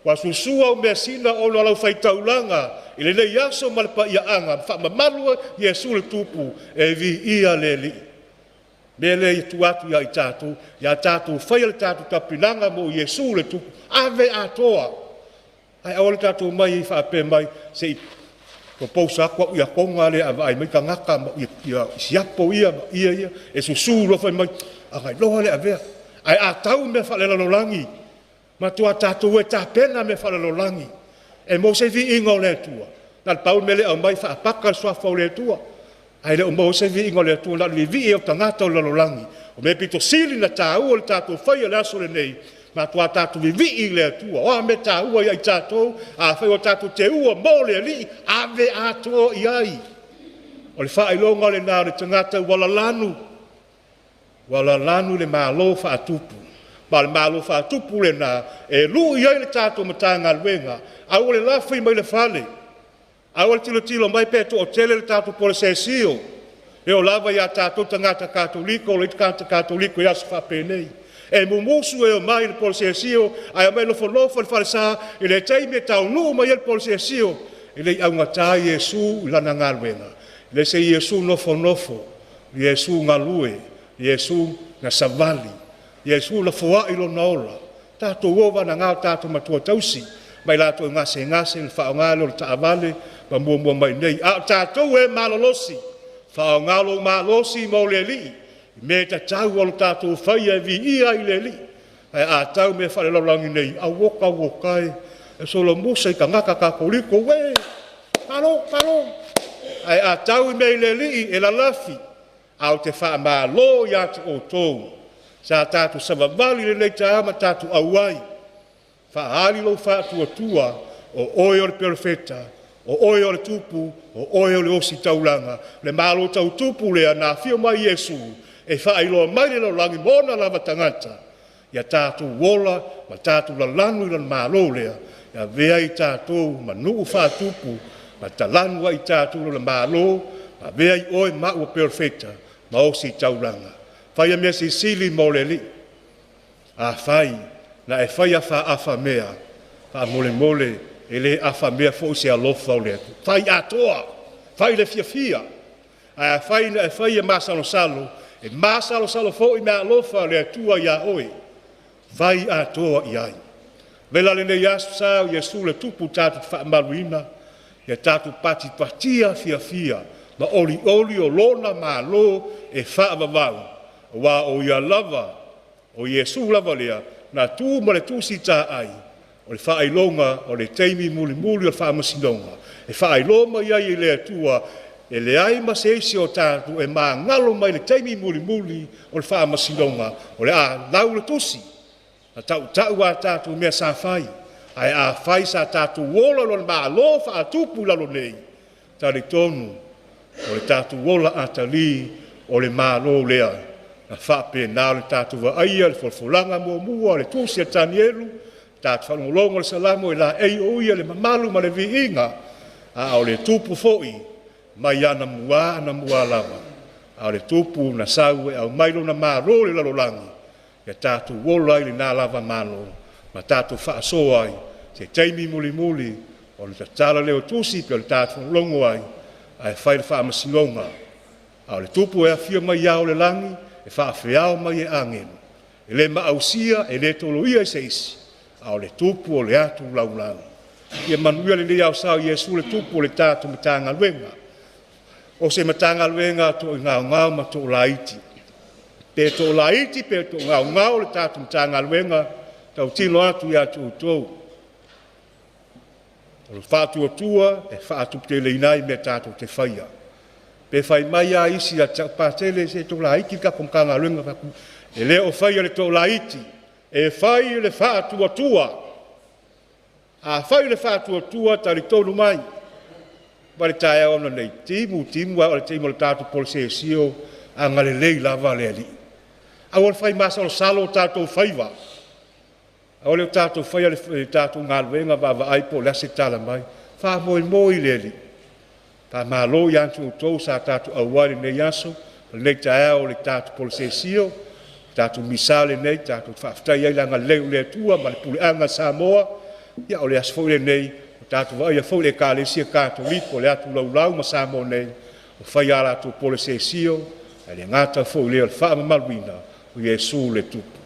wa susua o mea sina o lo lau whai taulanga i le nei aso malpa ia anga wha mamalua Yesu le tupu e vi ia le li me le i tuatu ia i tātou whai le tātou tapinanga mo Yesu le tupu ave atoa ai au le tātou mai i whape mai se i ko pousa kwa ia konga le avai mai ka ngaka ia siapo ia e susu lo whai mai angai loa le avea ai a tau me wha le lalolangi ma tua tātou e tāpena me whalalolangi. E mo se vi ingo le tua. Nal pau mele au mai whaapaka sua whau le tua. Ai le o mo se vi ingo le tua, nal vi e o tangata o lalolangi. O me pito sili na tāua le tātou whaia le aso le nei. Ma tua tātou vi i le tua. O me tāua i tātou, a whai o tātou te ua mo le li, ave atoa i ai. O le whailonga le nā le tangata wala lanu le mālo whaatupu. Ma le malo fa tupu le na e lu ia le tato matanga luenga au le lafi mai le fale au le tilo mai pe to tele le tato por sesio E o lava ia tātou tangata katoliko, le tangata katoliko ia se whapenei. E mumusu e o mai le polisiasio, ai mai lo fonofo le wharesa, e le teime tau nuu mai le polisiasio, e le au ngata Iesu lana ngaluenga. Le se Iesu nofo, Iesu ngalue, Iesu na savali, Iesu la foa ilo naola. Tātou ova na ngā tātou matua tausi, mai lātou ngase le whaongalo le taavale, ma mua mai nei. A tātou e malolosi, whaongalo malosi mo le li, me ta tau o le tātou whaia vi ia i le li. Ai a tau me whare laulangi nei, a wokai, e solo musa i ka ngaka ka koliko, we, palo. Ai a tau me le li e la lafi, au te wha malo i atu o tou. Sa tātou savavali le nei taama tātou auai. Whaali lo whātua tua o oe o le perfeta, o oe o le tupu, o oe o le osi taulanga. Le malo tau tupu lea nā whio mai Iesu, e whaailoa mai le langi mona lava tangata. Ia tātou wola, ma tātou la lanu i lan malo lea. Ia vea i tātou ma nuu whātupu, ma talanua i tātou la malo, ma vea i oe mau perfeta, ma osi taulanga. Whaia mea si sili mo le li. A whai, na e whaia wha awha mea. Wha mole, e le awha mea fo se alofa o le atu. Whai atoa, whai le fia. A whai na e whaia masalo salo, e masalo salo fo i mea alofa le atua ia oe. Whai atoa i ai. Vela le ne yasu sao, Iesu le tupu tātu wha maruina, ia tātu patia fia. Ma oli o lona ma lo e wha vavau. Wa o ia lava, o Iesu lava lea, na tū ma le tūsi tā ai, o le whaelonga, o le teimi muli o le whaamasinonga. E whaeloma ia i lea tua, e le ai ma se isi o tātu, e maa ngalo mai le teimi muli o le whaamasinonga, o le a lau le tūsi. Na tau a tātu mea sa whai, ai a whai sa tātu wola lo le maa lo wha tupu lalo nei. Tā le tonu, o le tātu wola a tali, o le maa lo lea. Na whape nā le tātou wa aia, le whalwhalanga mua, le tūsi a tanielu, tātou whanongolongo le salamo, e la ei oia le mamalu ma le vi inga, a o le tupu foi, mai ana mua lava, a o le tupu na sau e au mailo na maro le lalolangi, e tātou wola i le nā lava malo, ma tātou whaasoa ai, te teimi muli, o le tatala leo tūsi, pe o le tātou whanongolongo ai, a e whai le whaamasinonga, a o le tupu e a fia mai au le langi, e whaafeao mai e angenu. E le maausia, e le toloia e seisi. A o le tupu o le atu laulangi. Ia manuia le au sao Iesu le tupu o le tātu matanga luenga. O se matanga luenga to ngau ma to laiti. Pe to laiti, pe to ngau le tātu matanga luenga, tau tino atu ia tu utou. O le whātua tua, e whātu te leinai me tātu te whaia. Pe fai mai a isi a patele se to laiti ka pomkanga lunga fa e le o fai le to laiti e fai le fa tua a fai le fa tua tali tonu mai pare tae ona nei timu wa le timu le tatu polsesio a ngale lei lava le ali a o fai masa o salo tatu faiva a o le tatu fai le tatu ngalwenga va ai po la se tala mai fa moi le ali ta malo yantu to sa tatu awari ne yaso le tae o le tatu polsesio tatu misale nei tatu fafta ia langa le tua ma le puleanga Samoa ia o le asfo le nei tatu va ia fo le kalesia katoliko le atu laulau ma Samoa nei o fai ala tu polsesio le ngata fo le fa malwina o Iesu le tupu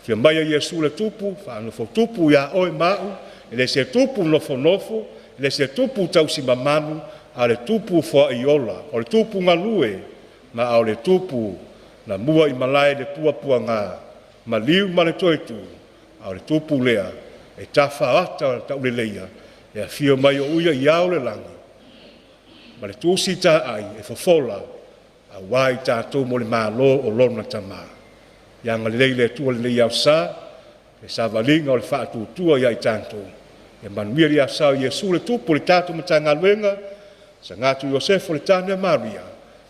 fia mai Iesu le tupu fa no fo tupu ia o mau le se tupu no fo le se tupu tau si mamanu a le tupu fo iola o le tupu ngalue ma o le tupu na mua i malai le puanga ma liu ma le toitu a le tupu lea e tafa ata tau le leia e fio mai o uia iau le langi ma le tusi ta ai e fofola a wai tātou mo le malo o lona tama ianga le leile tua le leia sa e sa valinga o le whaatutua ia i tātou e manuiri a sa Iesu le tupu le tātou matanga luenga sa ngatu Iosefo le tane Maria,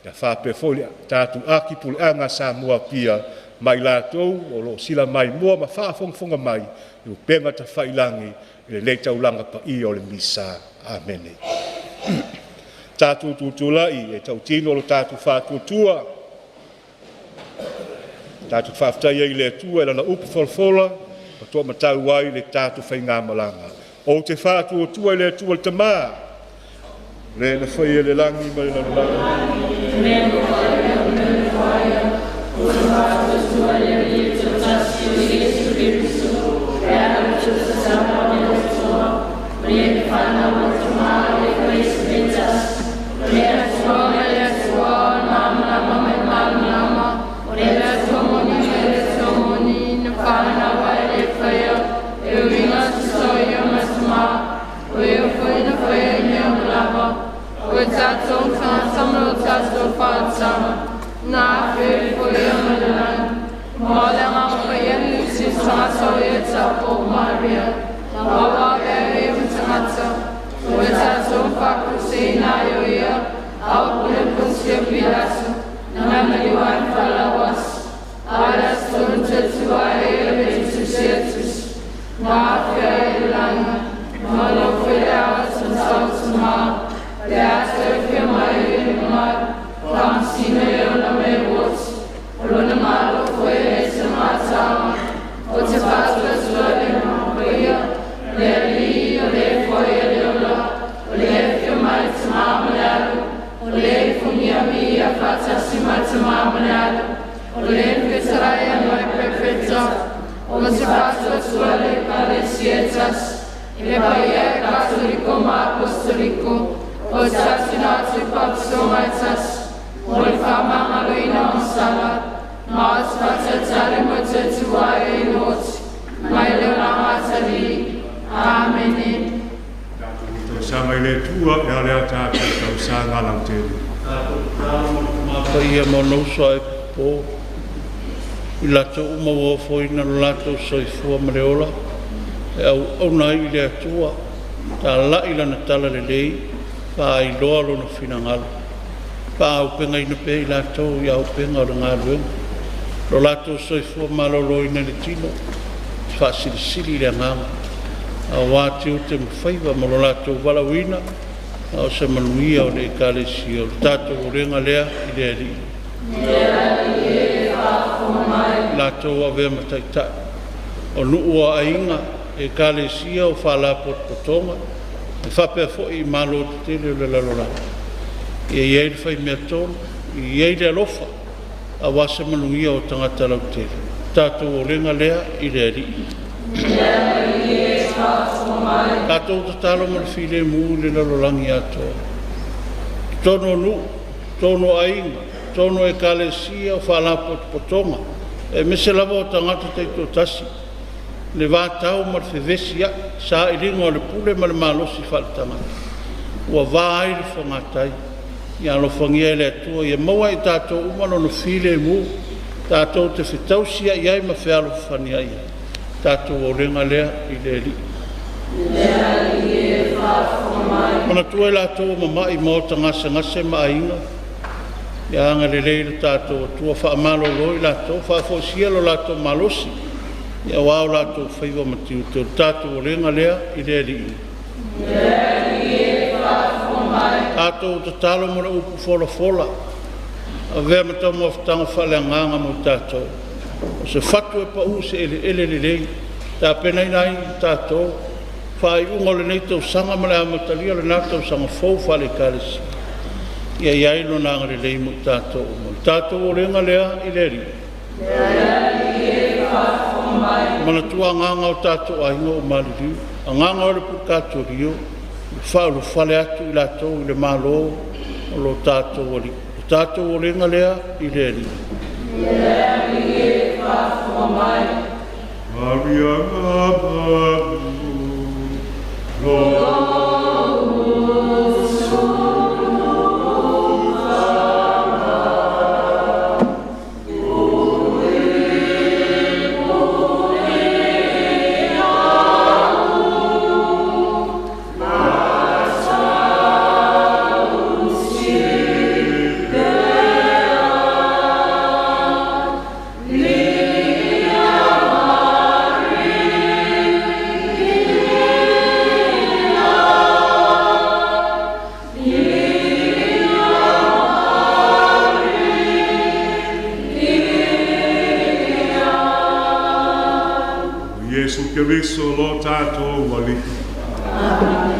ia whape foli tātu aki pule anga Samoa pia mai lātou, o lo sila mai mua ma whaafonga mai, i upenga ta whailangi, i le leita ulanga pa i o le misa. Amen. tātou tūtulai e tau tino lo tātou whātuatua. Tātou whāwhtai ai le atua e lana upu wholwhola, pa toa matau ai le tātou whainga malanga. O te whātuatua i le atua le tamā, le na whai e le langi mai na langi. soifua ma le ola e au nai i le atua ta la i lana tala le lei pa i loa lona finangalo pa au penga ina pe i latou i au penga o le ngaluenga lo latou soifua malolo ina le tino fa silisili le anganga a wāti o te mwhaiva ma lo latou walawina o se manuia o le ekalesi o le tātou o renga lea i le ali latou a vea mataitai o nuu a inga e kalesia o whala potpotonga e whapea fo i malo te tele o le lalora i e iei le whai mea tonu i iei le alofa a wasa manuia o tangata lau tele tātou o renga lea i le ali tātou ta talo ma le file mu le lalorangi atoa tono nu tono a inga tono e kalesia o whala potpotonga e mese lava o tangata teito tasi le vātau ma le whewesi a sa i ringo le pule ma le malosi whaletanga ua vāi le whangatai i alofangia le atua i maua i tātou umano no file mu tātou te whetausia i ai ma whialo whania ia tātou o renga lea i le li mana tua i lātou ma mai ma o tangasa ngase ma ainga ia anga le leile tātou tua whaamalo loi lātou whaafosia lo lātou malosi ia wao lātou whaiva matiu te tātou o renga lea i le li tātou te talo mora upu fola a vea matau mo whatanga whaleanganga mo tātou o se whatu e pa u se ele le lei tā penai nai tātou whai ungo le nei tau sanga ma le amatalia le nā tau sanga fau whale kālesi ia iai no nanga le lei mo tātou o renga lea i le ri mana tua nganga o tātou a hinga o maliriu a nganga o le pukato rio whaulu whale atu i lātou i le malo o lo tātou o li tātou o renga lea i le ri Maria Yesu Keriso lo tātou waliku. Amen.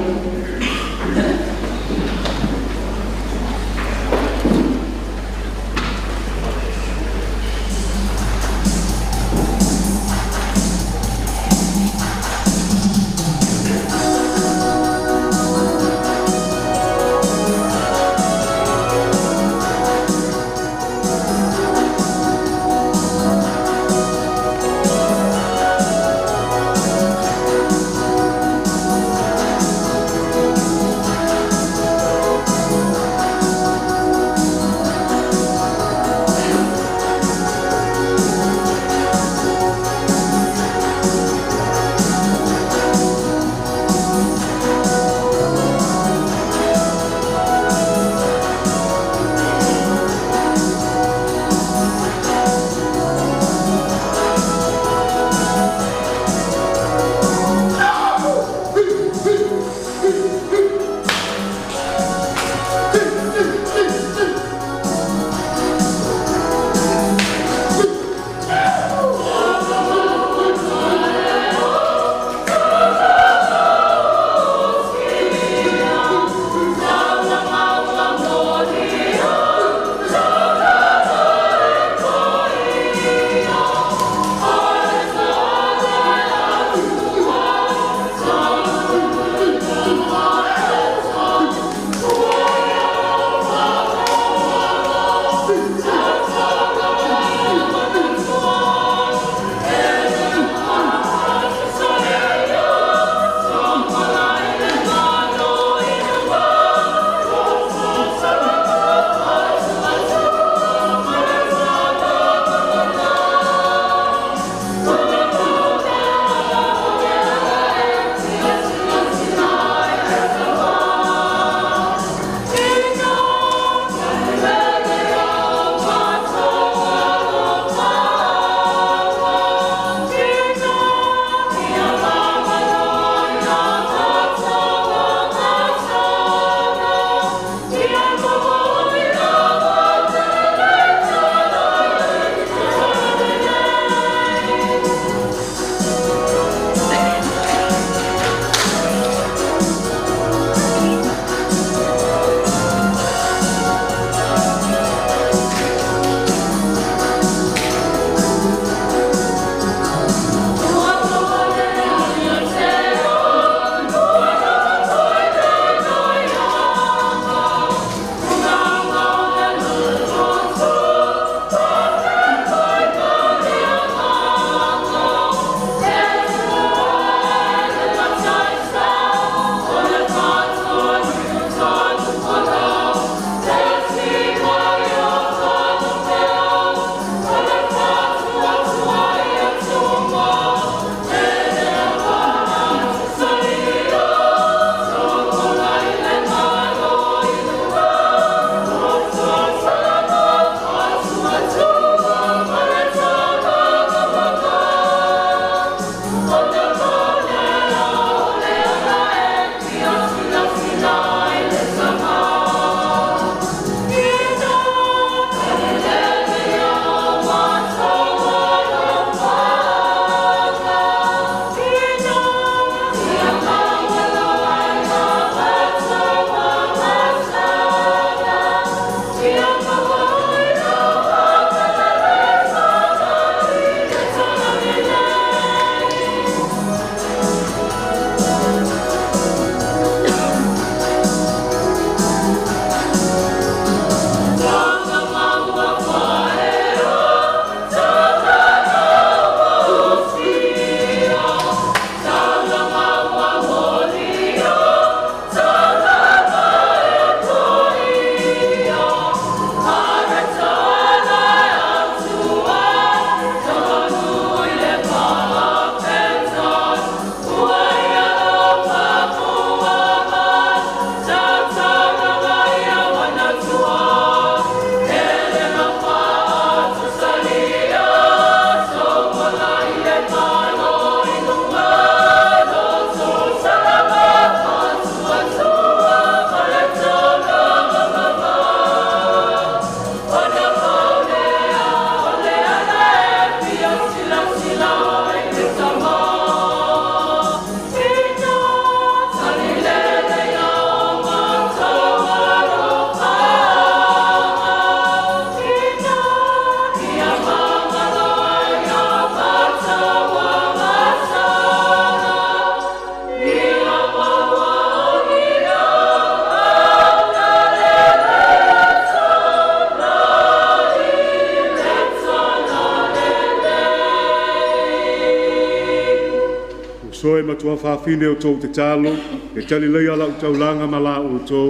soe matua whawhine o tō te tālo, e tali lei ala o taulanga mala o tō,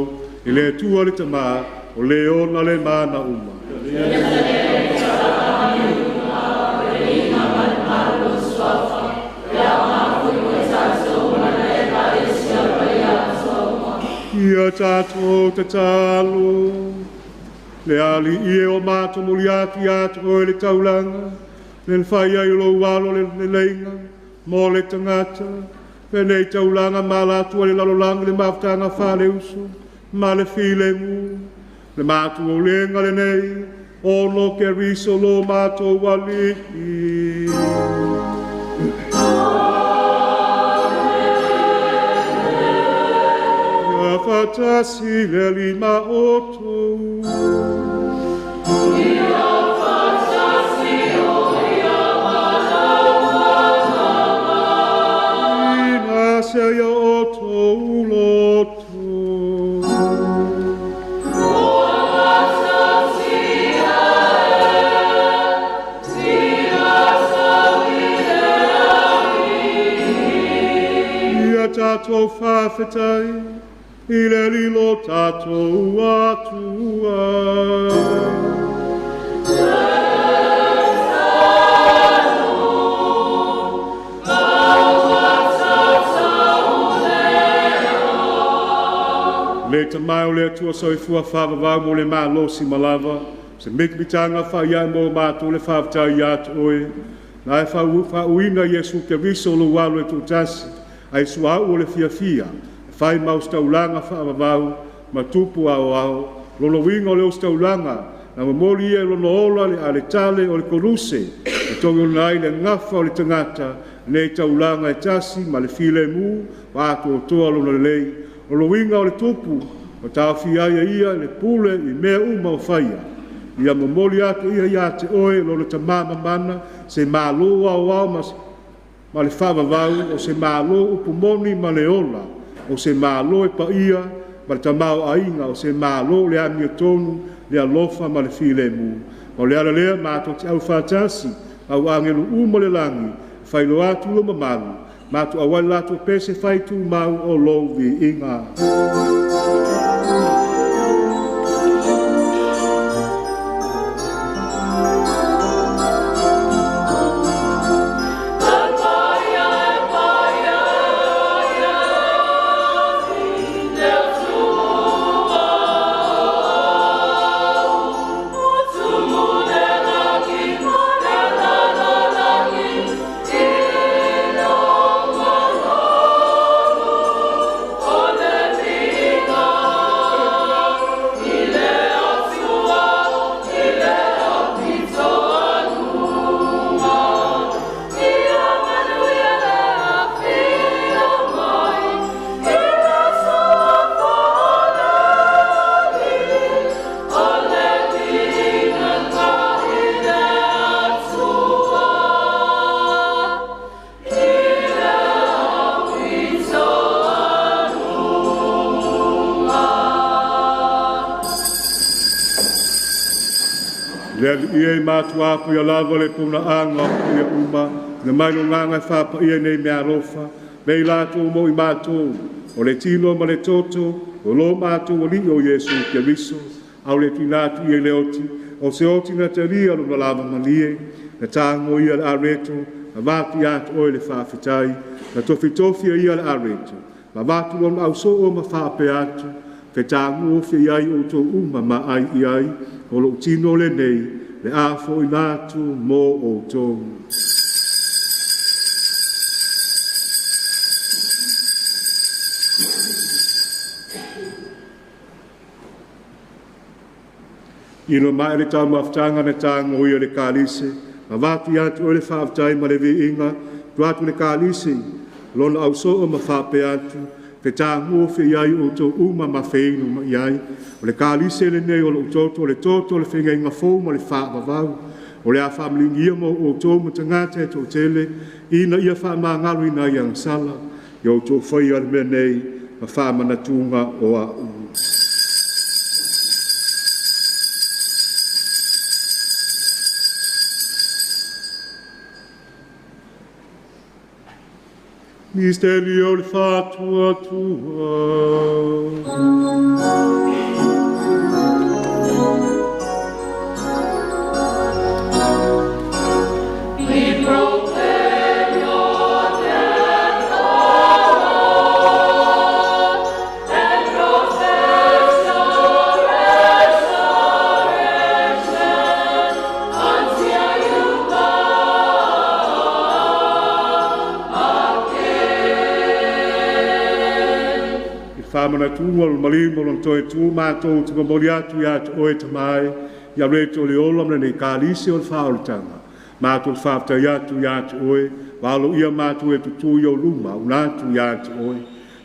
i le tua le tamā, o le ona le mana uma. Ia tātou te tālo, le ali ie o mātou muli atu i atu o le taulanga, le whai ai lo walo le leinga, mō le tangata, penei taulanga mā lātua le lalolanga le mawtanga whale uso, mā le while mu, le mātou o lenga le nei, ono ke riso lo mātou wali i. Fatasi le lima oto. Ia fatasi o ia malama. Ina se ia oto uloto. O fatasi ae, ia sawile ai. Ia tatou whawhetai. I le lilo tātou atua. Le tamai o le atua soifua whawawau mo le mālosi malava, se mikmitanga whaia mo mātou le whawtai atu oe, na e whauina Yesu ke riso lo walu e tūtasi, ai suau o le fia. Fai mau staulanga whaavavau, ma tupu ao, lolo winga o leo staulanga, na mamoli e lono ola le ale tale o le koruse, e tongi unai le ngafa o le tangata, nei taulanga e tasi, ma le file mu, wa ato o toa lono le lei, lolo winga o le tupu, o tau fiaia ia le pule i mea uma o whaia. Ia mamoli ato ia te oe, lolo tamama mana, se mālo au ma le whaavavau, o se mālo upumoni ma le ola, o se mālo e pa ia, ma le tamau ainga, o se mālo le amia tonu, le alofa ma le file mu. O le ala lea mātou te au whātasi, au angelu uma le langi, whailo atu lo mamalu, mātou awai lato pese whaitu mau o lou vi inga. Ia mātu apu ia lava le puna anga ia uma, na maino nganga whapa ia nei mea rofa, mei lātou mo i mātou, o le tino ma le toto, o lo mātou o li o Yesu ke riso, au le tinatu ia le oti, o se oti na te ria lo na lava manie, na tāngo ia le areto, na vātu atu oe le whawhitai, na tofi ia le areto, na vātu on au so o ma whape atu, ke tāngo fia iai o tō uma ma ai iai, o lo tino le nei, le afo i nātu mō o tō. Ino mai le tau maftanga na tāngo ia le kālise, ma vātu atu o le whaafitai ma le vi inga, tu atu le kālise, lona au so o ma whape atu, ke tāngo fia iai o tō uma ma whainu ma iai, o le kālise le nei o le utoto, le toto le whenga inga fōu ma le whaapavau, o le a whaamlingia mo o tō ma tangata e tō tele, ina ia whaamangalo ina ia sala, i o tō whai ar mea nei, ma whaamanatunga o a u. Misterio le fatua tua. Whamana tūma o malimo o toi tū mātou te mamori atu i atu oe tamai ia reto le ola mna nei kālisi o le whaolitanga. Mātou le whaftai atu i atu oe, walo ia mātou e tutu i o luma unatu i atu oe.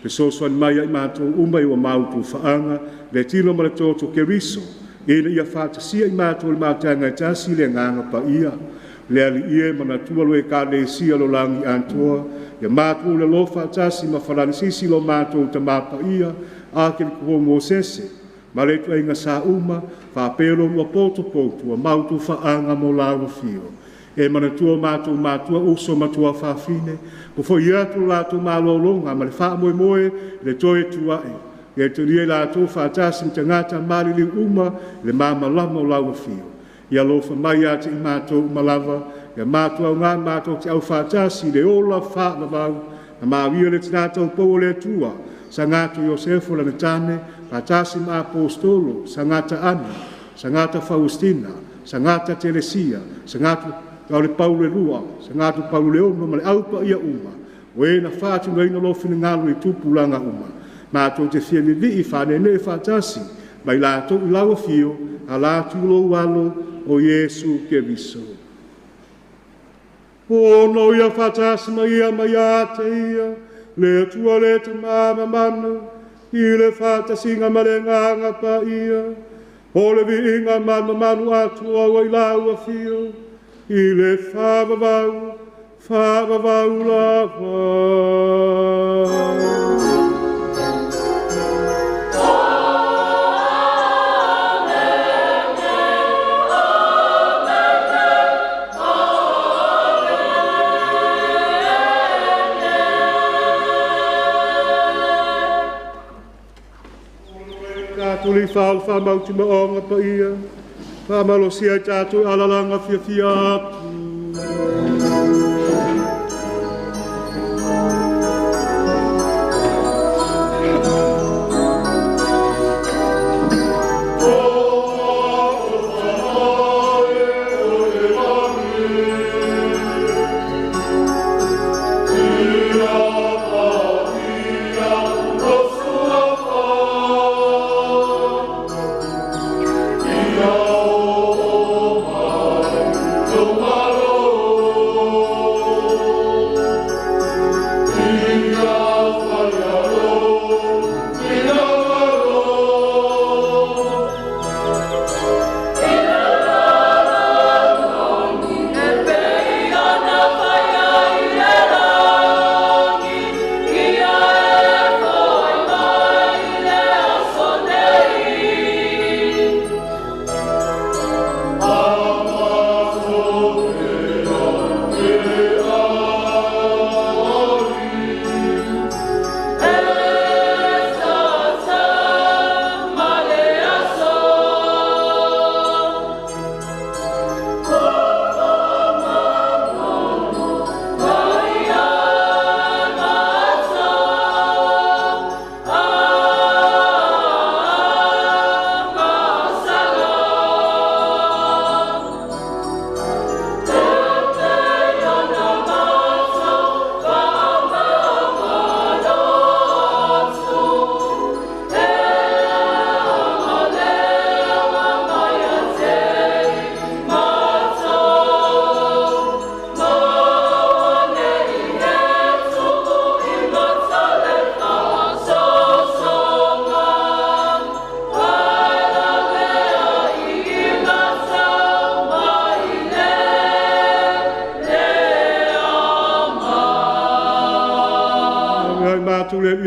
Pe sosoan mai ai mātou umai o mautu whaanga, le tino ma le tōto ke riso, ina ia whatasia i mātou le mātanga i tasi le nganga pa ia. Le ali ie mana tualo e ka le sia lo langi antoa, ia mātou le lofa tasi ma whalanisisi lo mātou ta mapa ia, ake li kua ngō sese, ma le tu ainga sa uma, whapelo lua poto poto, a mautu whaanga mo lawa fio. E mana tua mātua uso matua whawhine, po fo iatu lātou mālolonga, ma le wha moe moe, le toe tuae, e te rie lātou whatasi mta ngata mali li uma, le māma lama o lawa fio. Ia lofa mai ate i mātou malava, ia mātou au ngā mātou te au whātasi le ola whānavau, na māwia le tinātou pou le tua, sa ngātou Iosefo la netane, whātasi mā apostolo, sa ngāta Ana, sa ngāta Faustina, sa ngāta Teresia, sa ngātou le Paule Lua, sa ngātou Paule Ono, ma le aupa ia uma, o e na whātu ngai na lofi ni ngālu i tupu langa uma, mātou te whiani li i whānene e whātasi, mai lātou i lawa fio, a lātou lo walo, o Yesu Keriso. O no ia whatas mai ate ia, le tua le te mama manu, i le whatasinga marenganga pa ia, o le vi inga manu atua o i laua fio, i le whavavau lava. Tuli whao whamauti maonga pa ia, whamalosia tātou alalanga fia atu.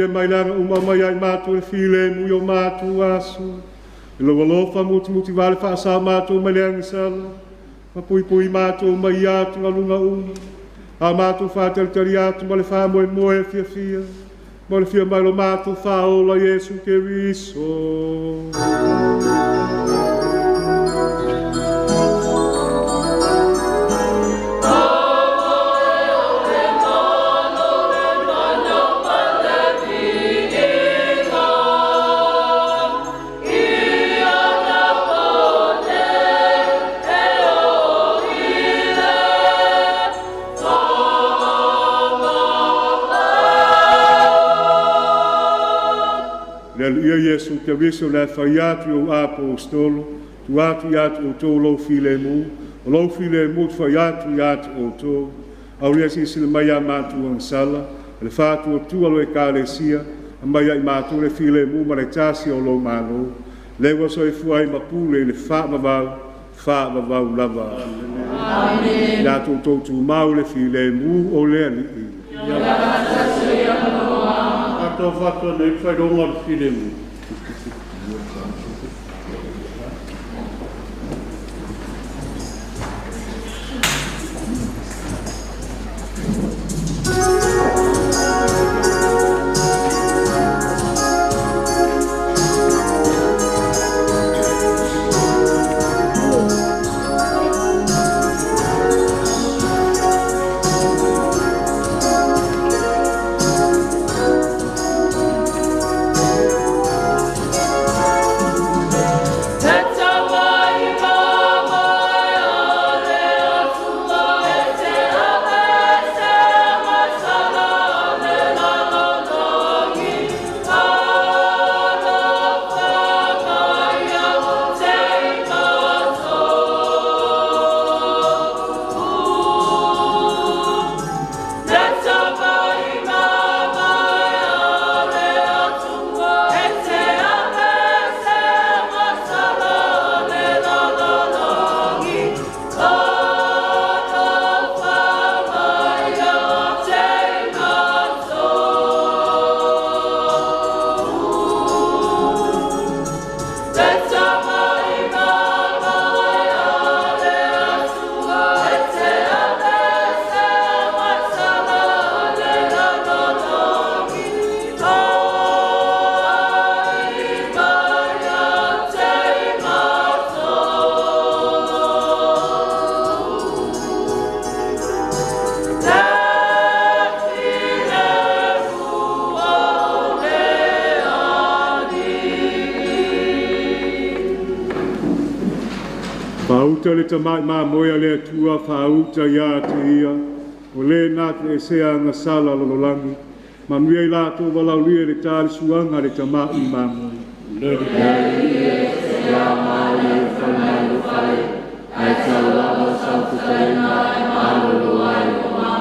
ia mai langa uma mai ai mātou e while mui o mātou aso. E lo walofa muti wale whaasa mātou mai leanga sala. Ma pui mātou mai atu ngalunga uma. A mātou whātari atu ma le whā moe moe fia fia. Ma le fia mai lo mātou whaola Iesu Keriso. Ia Iesu Keriso le whai atu o apostolo, tu atu i atu o tō lo file mu, o lo file mu tu whai atu i atu o tō, au lia si sila mai a mātu ang sala, le whātu o tu alo e kālesia, a mai a i mātu le file mu ma le tāsi o lo mālo, le waso e fuai mapule le wha mawau lava. Amen. Ia tō tō tu mau le file mu o le ali. Ato whātua nei whai ronga le file mu. Whauta le tamai mā moea le atua, whauta ia te ia, o le nā te e sea ngā sala lololangi, ma nuia i lātou walau lia le tāri suanga le tamai mā moea. Le ia e sea mā lia whanai lo whai, ai tau lava sau kutaina e mā lolo ai o mā.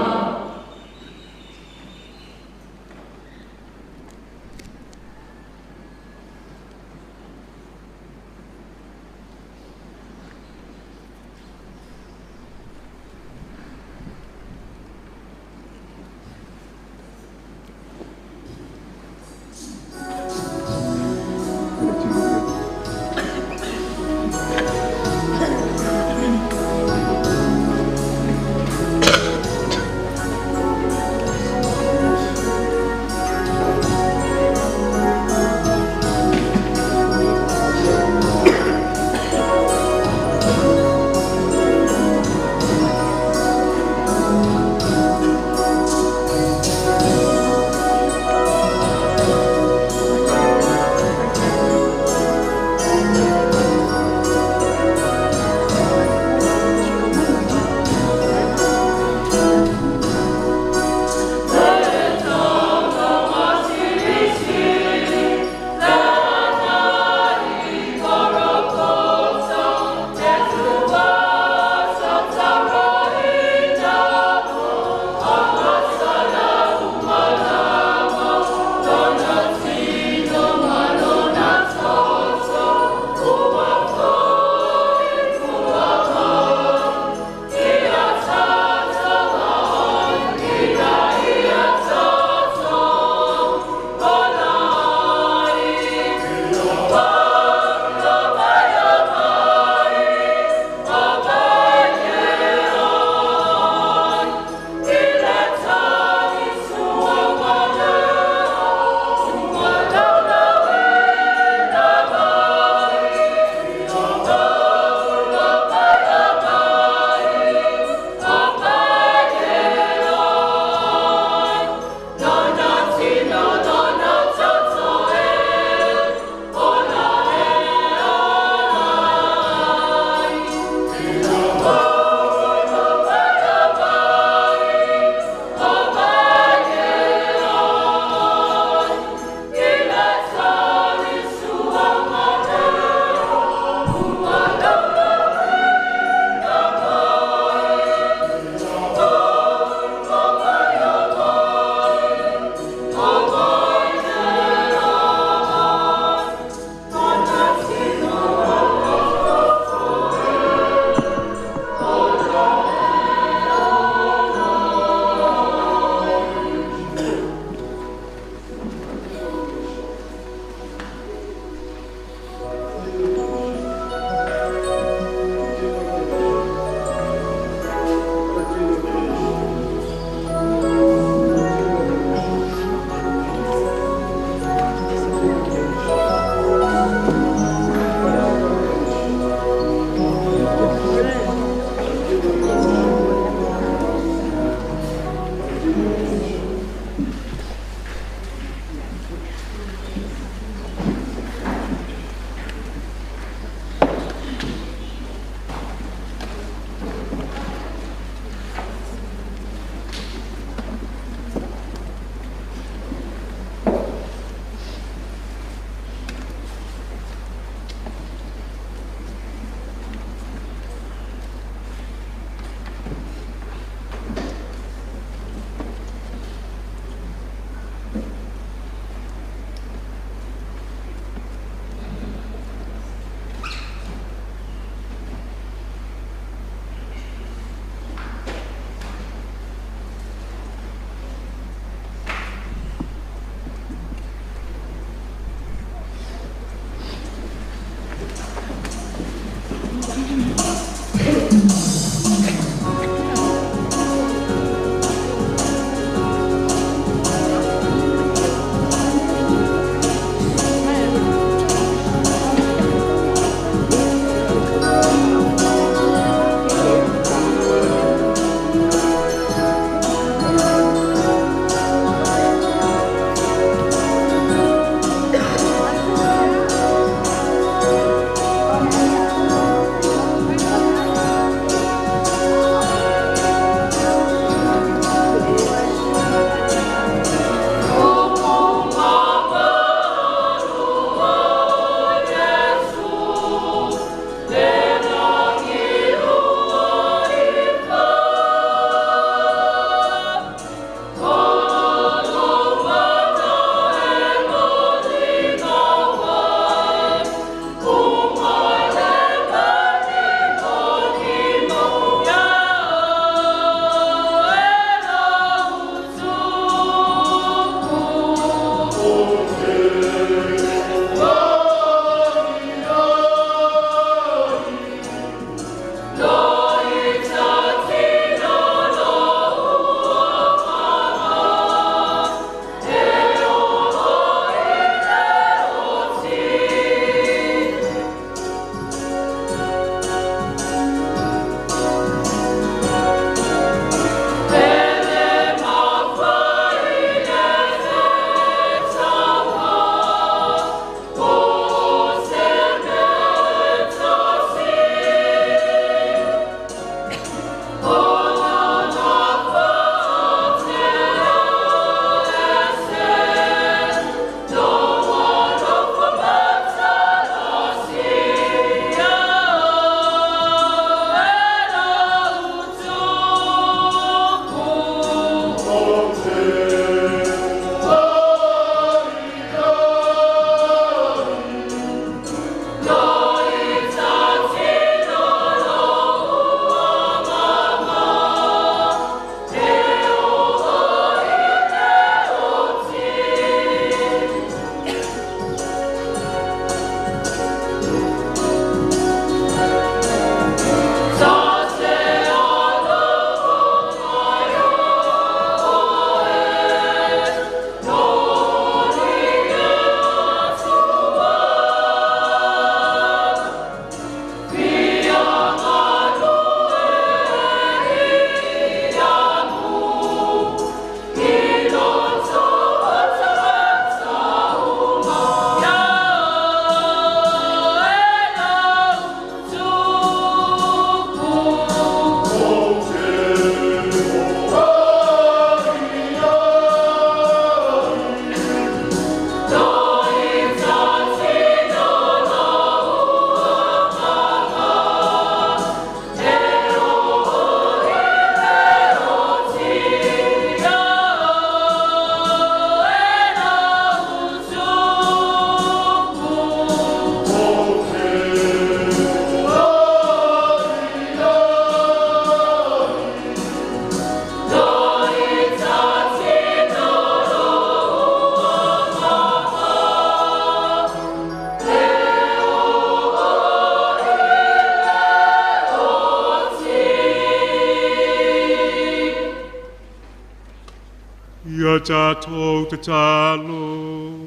Ia tātou te tālo.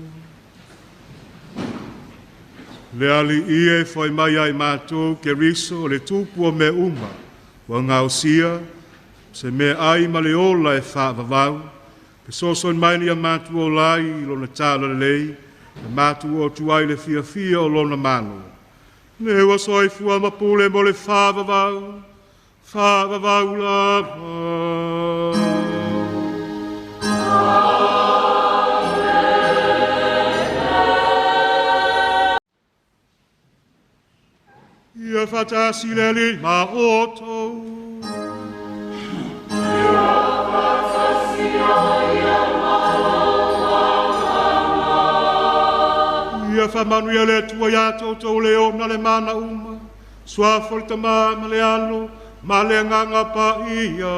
Le ali ie whai mai ai mātou ke riso le tūpua me uma. Wa ngausia, se me ai ma le ola e whaavavau. Pe soson mai ni a mātou o lai i lona tāla lei. E mātou o tuai le fia o lona mano. Ne ua soifua mapule mo le whaavavau. Ia fatasi leli ma oto. Ia famanu ia le tua ia toto leo na le mana uma. Sua foltama ma le alo, ma le nganga pa ia.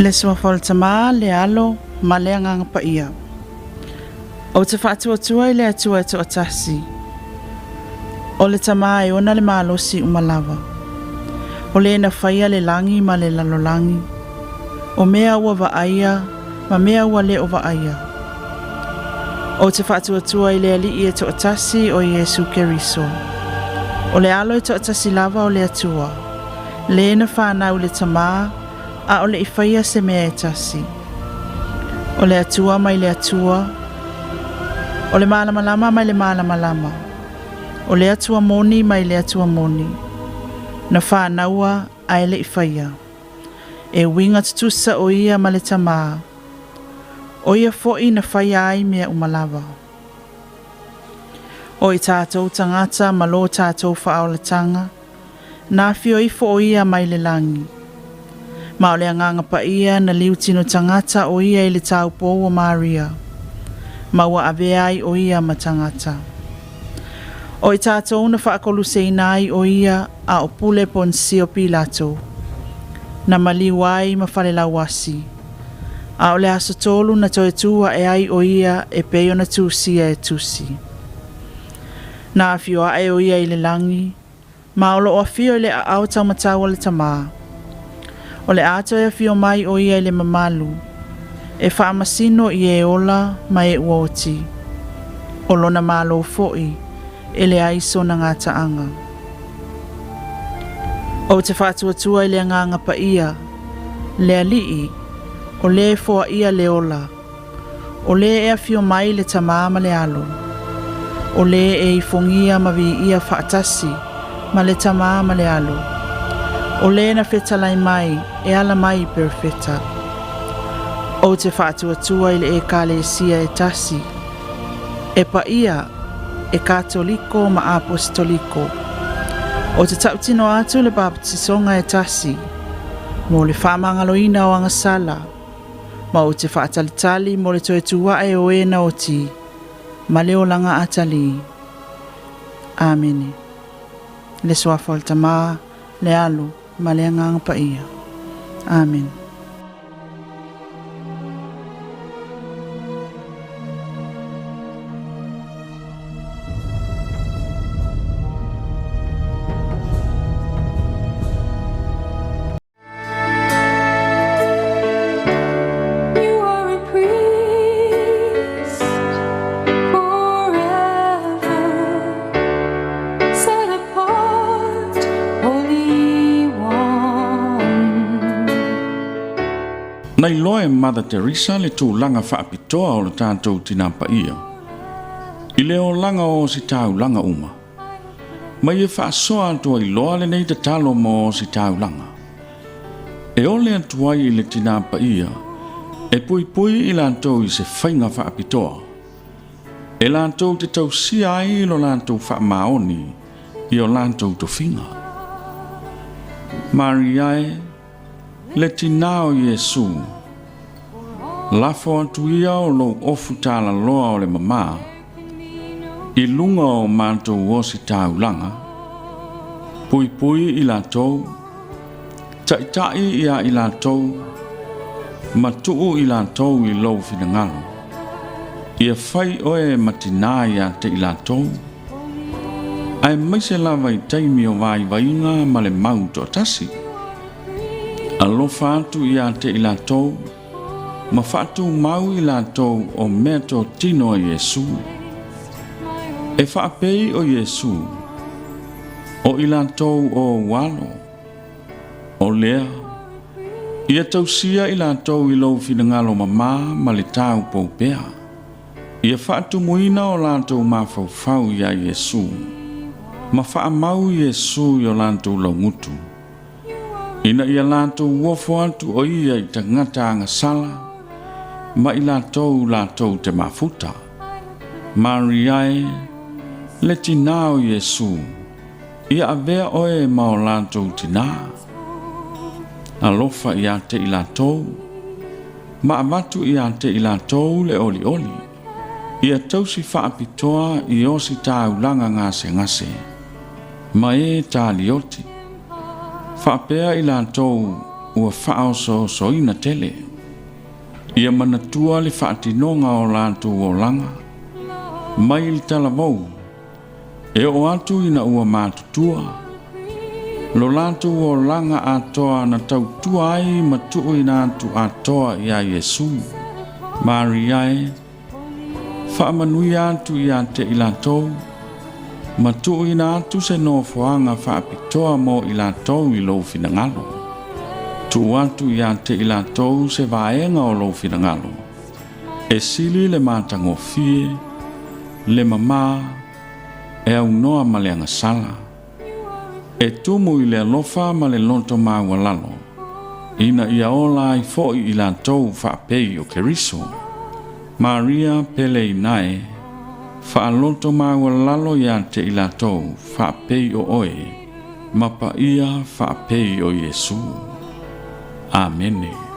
Le sua faltama le alo ma le nganga pa ia. O te whaatua le atua e to atasi. O le tama e ona le maalosi umalawa. O le na whaia le langi ma le lalolangi. O mea ua wa aia, ma mea ua le o wa aia. O te whaatua le ali e to atasi o Yesu Keriso. O le alo e to atasi lava o le atua. Le na whanau le tama a o le iwhaia se mea e tasi. O le atua mai le atua. O le malamalama mai le malamalama. O le atua moni mai le atua moni. Na whanaua ai le iwhaia. E winga tutusa o ia ma le tamaa. O ia fo'i na whaia ai mea umalawa. O i tātou tangata ma lo tātou whaolatanga. Nā whio ifo o ia mai le langi. Ma o le anganga pa ia na liu tino tangata o ia i le taupo o Maria. Ma ua aveai o ia ma tangata. O i tātou na whaakolu seinai o ia a o pule ponsi o Pilato. Na maliwai ma whale lawasi. A o le aso tolu na toe tua e ai o ia e peo na tusia e tusi. Na awhio e o ia i le langi. Ma o lo o awhio i le a au taumatawa le tamaa. O le ato e fio mai o ia le mamalu. E whaamasino i e ola mai e uoti. O lona malo foi e le aiso na ngā taanga. O te whātuatua i le nganga pa ia, le alii, o le foa ia le ola. O le e fio mai le tamama le alo. O le e ifongia mavi ia whaatasi ma le tamama le alo. O le na whetalai mai e ala mai perfeta. O te whaatuatua i le e kalesia e tasi. E pa ia e katoliko ma apostoliko. O te tautino atu le baptisonga e tasi. Mo le whamangaloina o angasala. Ma o te whaatalitali mo le toe tua e o e na o ti. Ma leo langa atali. Amene. Le soafa o le tamaa, le alu, ma le anganga pa ia. Amen. Nai loe Mother Teresa le tūlanga whaapitoa o le tātou tina pa ia. I leo langa o si tāu langa uma. Mai e whaasoa atua i loa le nei te talo mo o si tāu langa. E ole atuai i le tina pa ia, e pui pui i lantou i se whainga whaapitoa. E lantou te tau si ai lo lantou whaamaoni i o lantou to whinga. Mariae, le tinao Yesu. Lafo atu ia o lo ofu tala loa o le mama. I lunga o mantou o si tau langa. Pui pui i lantou. Tai ia i lantou. Matuu i lantou i lo finangalo. Ia fai oe matina ia te i lantou. Ai maise lava i taimi o vai vainga ma le mauto tasi. Alofa atu ia te i lantou, ma fatu mau i lantou o meto tino o Yesu. E whaapei o Yesu, o i lantou o walo, o lea, ia tausia i lantou i lau finangalo mama ma le tau poupea. Ia fatu muina o lantou mawhauwhau ia Yesu, ma whaamau Yesu i o lantou lau ngutu. Ina ia lantou uofo atu o ia i tangata angasala, ma i lantou te mafuta. Mariae, le tina o Yesu, ia avea oe ma o lantou tina. Alofa ia te i lantou, ma amatu ia te i lantou le oli oli. Ia tausi whaapitoa i osi tāulanga ngase. Ma e tālioti. Whaapea i lantou ua whaoso soina tele. Ia manatua le whaatinonga o lantou o langa. Mai il talavou. E o atu ina ua mātutua. Lo lantou o langa atoa na tautua ai matuu ina atu atoa ia Yesu. Mariae. Whaamanui atu ia te i lantou. Matuu ina atu se no fuanga whaapitoa mo i lantou i lo finangalo. Tu atu ia te i lantou se vaenga o lo finangalo. E sili le matango fie, le mama, e au noa ma le angasala. E tumu i le alofa ma le lonto maua lalo. Ina ia ola i foi i lantou whaapei o keriso. Maria pele inae. Whaalonto maua lalo ia te i lantou whaapei o oe, mapa ia whaapei o Yesu. Amene.